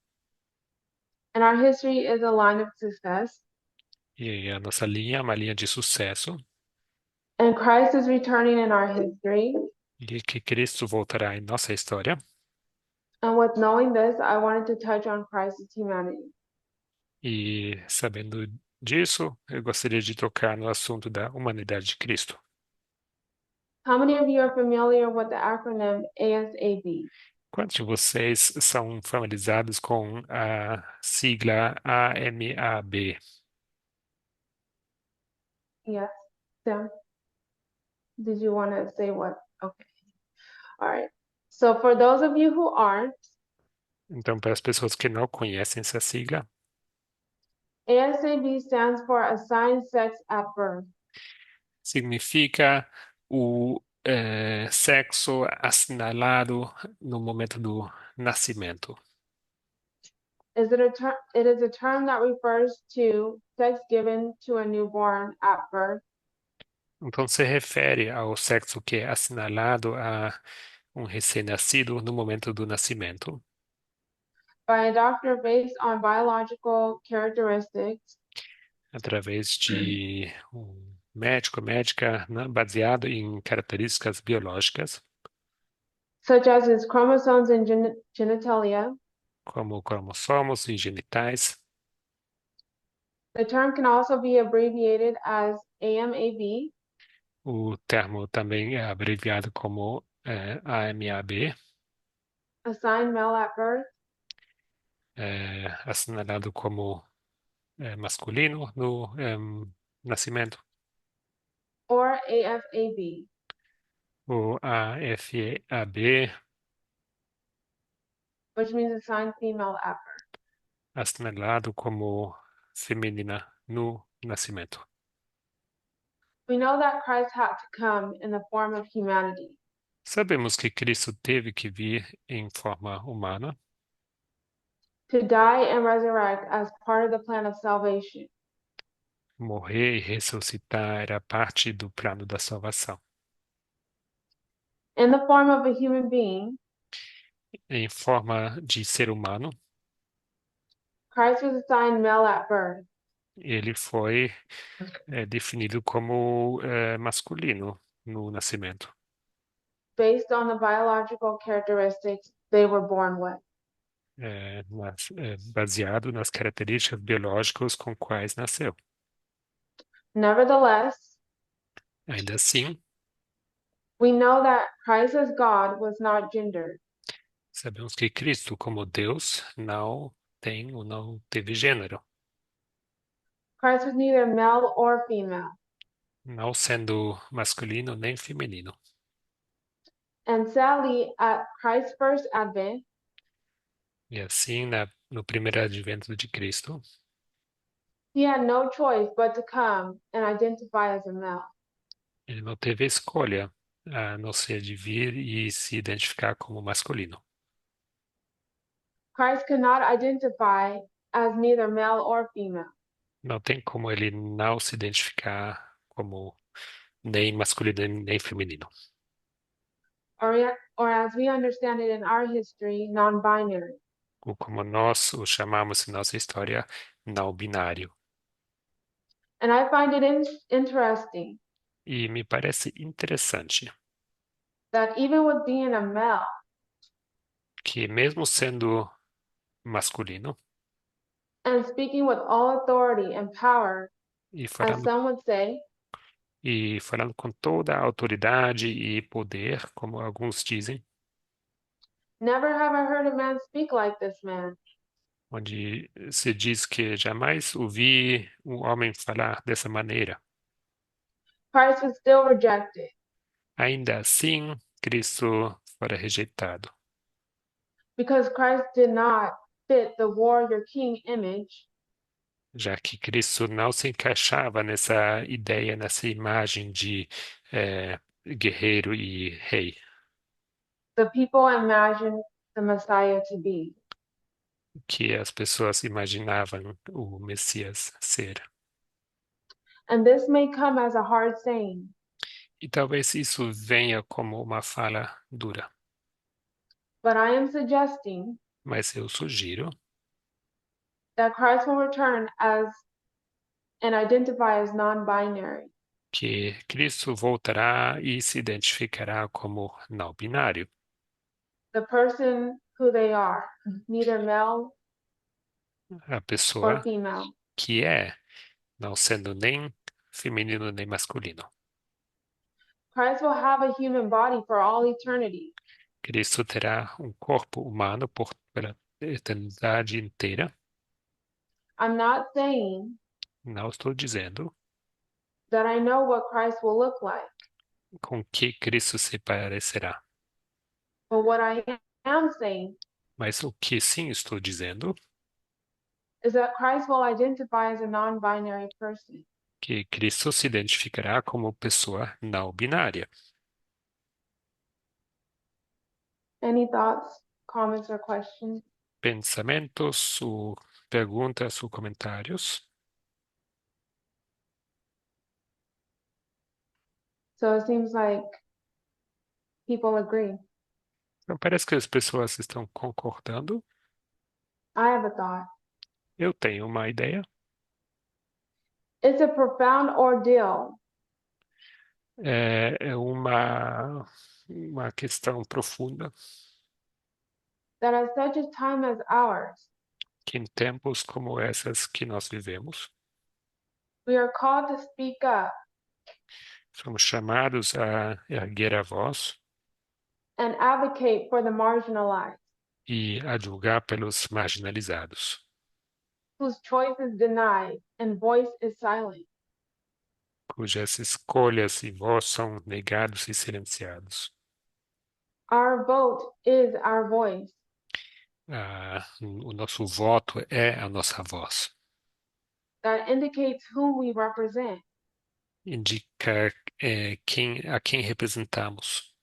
and our history is a line of success. e a nossa linha é uma linha de sucesso And Christ is returning in our history. e que Cristo voltará em nossa história. And with knowing this, I wanted to touch on Christ's humanity. E sabendo disso, eu gostaria de tocar no assunto da humanidade de Cristo. How many of you are familiar with the acronym ASAB? Quantos de vocês são familiarizados com a sigla AMAB? Yes, Sam? Did you want to say what? Okay. All right. So for those of you who aren't, Então, para as pessoas que não conhecem essa sigla, ASAB stands for Assigned Sex at Birth. significa o sexo assinalado no momento do nascimento. It is a term that refers to sex given to a newborn at birth Então, se refere ao sexo que é assinalado a um recém-nascido no momento do nascimento, by a doctor based on biological characteristics através de um médico, médica, né, baseado em características biológicas, such as its chromosomes and genitalia. como cromossomos e genitais. The term can also be abbreviated as AMAB, O termo também é abreviado como AMAB, assigned male at birth, assinalado como masculino no nascimento, or AFAB, o AFAB, which means assigned female at birth. assinalado como feminina no nascimento. We know that Christ had to come in the form of humanity Sabemos que Cristo teve que vir em forma humana to die and resurrect as part of the plan of salvation. morrer e ressuscitar era parte do plano da salvação. In the form of a human being, Em forma de ser humano, Christ was assigned male at birth, ele foi definido como masculino no nascimento, based on the biological characteristics they were born with. baseado nas características biológicas com quais nasceu. Nevertheless, Ainda assim, we know that Christ as God was not gendered. sabemos que Cristo, como Deus, não tem ou não teve gênero, Christ was neither male or female. não sendo masculino nem feminino. And sadly, at Christ's first advent, E assim, no primeiro advento de Cristo, he had no choice but to come and identify as a male. ele não teve escolha a não ser de vir e se identificar como masculino. Christ could not identify as neither male or female, Não tem como ele não se identificar como nem masculino nem feminino. or as we understand it in our history, non-binary. Ou como nós o chamamos em nossa história, não binário. And I find it interesting E me parece interessante that even with being a male, que mesmo sendo masculino and speaking with all authority and power, e as some would say, falando com toda a autoridade e poder, como alguns dizem, never have I heard a man speak like this man. onde se diz que jamais ouvi um homem falar dessa maneira. Christ was still rejected Ainda assim, Cristo fora rejeitado, because Christ did not fit the warrior king image já que Cristo não se encaixava nessa ideia, nessa imagem de guerreiro e rei, the people imagined the Messiah to be. que as pessoas imaginavam o Messias ser. And this may come as a hard saying, E talvez isso venha como uma fala dura, but I am suggesting mas eu sugiro that Christ will return as and identify as non-binary, que Cristo voltará e se identificará como não binário, the person who they are, neither male a or pessoa female. que é não sendo nem feminino nem masculino. Christ will have a human body for all eternity. Cristo terá um corpo humano pela eternidade inteira. I'm not saying Não estou dizendo that I know what Christ will look like, com que Cristo se parecerá, but what I am saying mas o que sim estou dizendo is that Christ will identify as a non-binary person. que Cristo se identificará como pessoa não binária. Any thoughts, comments, or questions? Pensamentos, ou perguntas ou comentários? So it seems like people agree. Então, parece que as pessoas estão concordando. I have a thought. Eu tenho uma ideia. It's a profound ordeal É uma questão profunda that at such a time as ours, que em tempos como essas que nós vivemos, we are called to speak up somos chamados a erguer a voz and advocate for the marginalized, e a julgar pelos marginalizados, whose choice is denied and voice is silent. cujas escolhas e voz são negados e silenciados. Our vote is our voice. O nosso voto é a nossa voz. That indicates who we represent. Indica a quem representamos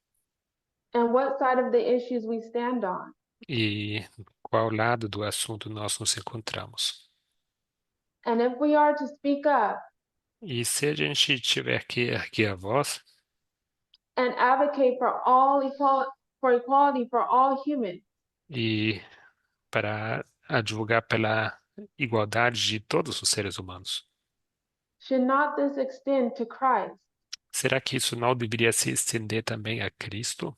And what side of the issues we stand on. e qual lado do assunto nós nos encontramos. And if we are to speak up E se a gente tiver que erguer a voz and advocate for equality for all humans, e para advogar pela igualdade de todos os seres humanos, should not this extend to Christ, será que isso não deveria se estender também a Cristo,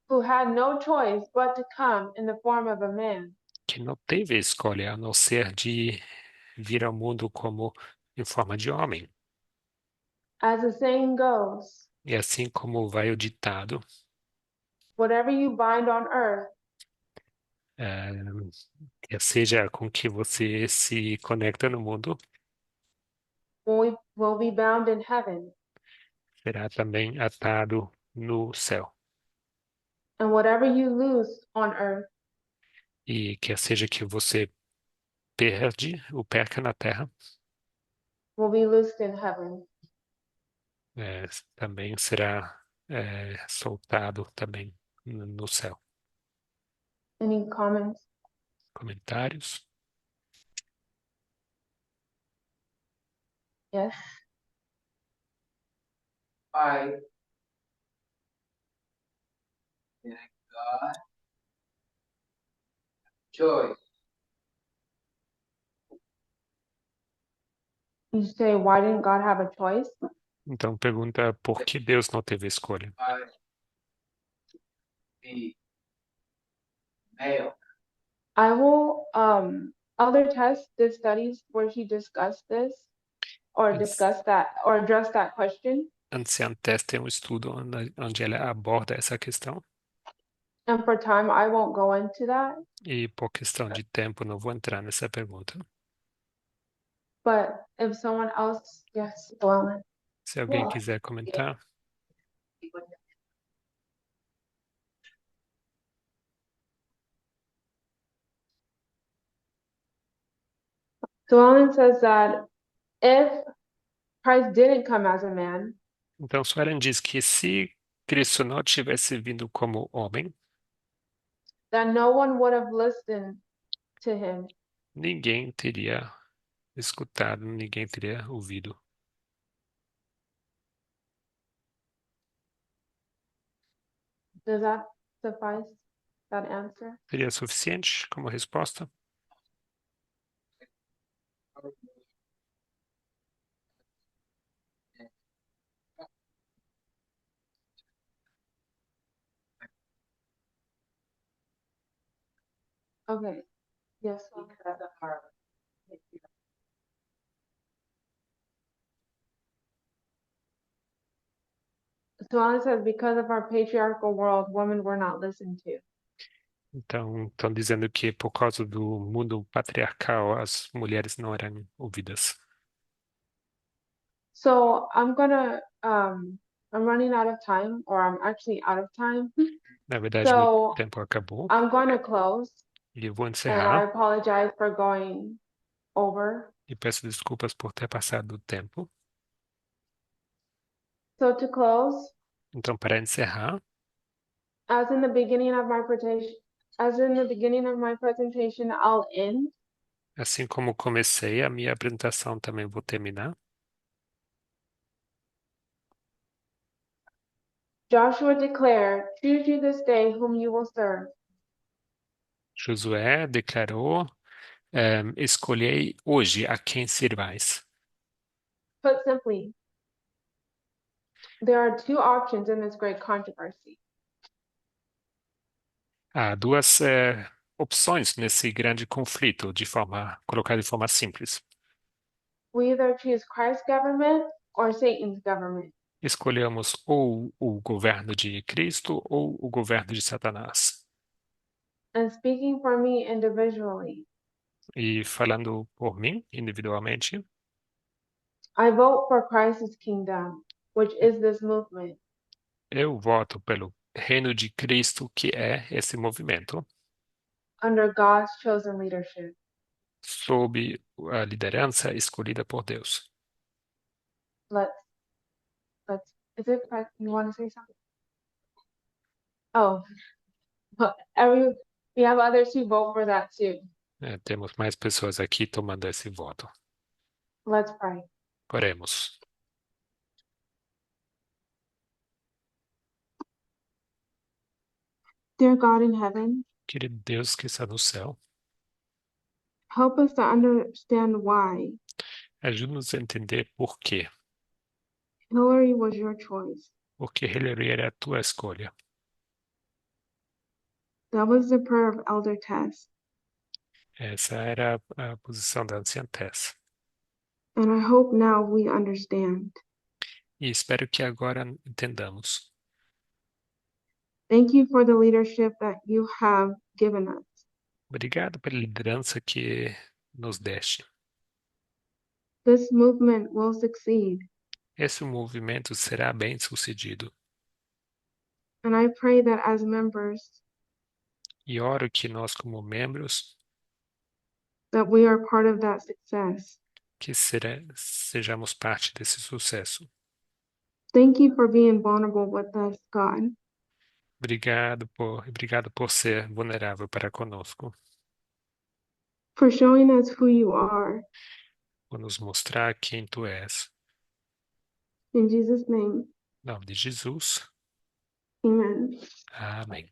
who had no choice but to come in the form of a man, que não teve escolha a não ser de vir ao mundo como em forma de homem? as the saying goes, E assim como vai o ditado, whatever you bind on earth eh, quer seja com que você se conecta no mundo, will be bound in heaven, será também atado no céu. and whatever you lose on earth E quer seja que você perca na terra, will be loosed in heaven. também será soltado também no céu. Any comments? Comentários? Yes. I thank God. Choice. You say, why didn't God have a choice? Então pergunta por que Deus não teve escolha? I be male. I will other tests did studies where she discussed this or Yes. discussed that or addressed that question. Ancian Test tem um estudo onde ela aborda essa questão And for time I won't go into that. e por questão de tempo não vou entrar nessa pergunta. But if someone else, yes, well, Se alguém quiser comentar, so Ellen says that if Christ didn't come as a man, então Suelen diz que se Cristo não tivesse vindo como homem, then no one would have listened to him. ninguém teria escutado, ninguém teria ouvido. Does that suffice? That answer? Seria suficiente como resposta? Okay. Yes. Because of our. So Ellen says, because of our patriarchal world, women were not listened to. Então, estão dizendo que por causa do mundo patriarcal, as mulheres não eram ouvidas. So I'm running out of time, or I'm actually out of time. Na verdade, meu So tempo acabou I'm going to close, e eu vou and I encerrar apologize for going over. e peço desculpas por ter passado do tempo. So to close, Então, para encerrar, as in the beginning of my presentation, I'll end. assim como comecei a minha apresentação, também vou terminar. Joshua declared, choose you this day whom you will serve. Josué declarou: escolhei hoje a quem servais. Put simply, there are two options in this great controversy. Há duas opções nesse grande conflito, colocado de forma simples. We either choose Christ's government or Satan's government. Escolhemos ou o governo de Cristo ou o governo de Satanás. And speaking for me individually, E falando por mim, individualmente, I vote for Christ's kingdom, which is this movement, eu voto pelo reino de Cristo, que é esse movimento, under God's chosen leadership. sob a liderança escolhida por Deus. Let's, is it, you want to say something? Oh, but we have others who vote for that too. Temos mais pessoas aqui tomando esse voto. Let's pray. Oremos. Dear God in heaven, Querido Deus que está no céu, help us to understand why ajude-nos a entender por quê. Hillary was your choice. Porque Hillary era a tua escolha. That was the prayer of Elder Tess, Essa era a posição da anciã Tess. and I hope now we understand. E espero que agora entendamos. Thank you for the leadership that you have given us. Obrigado pela liderança que nos deste. This movement will succeed, Esse movimento será bem sucedido. and I pray that as members E oro que nós, como membros, that we are part of that success. que sejamos parte desse sucesso. Thank you for being vulnerable with us, God. Obrigado por ser vulnerável para conosco, For showing us who you are. por nos mostrar quem tu és. In Jesus' name, Em nome de Jesus. amen. Amém.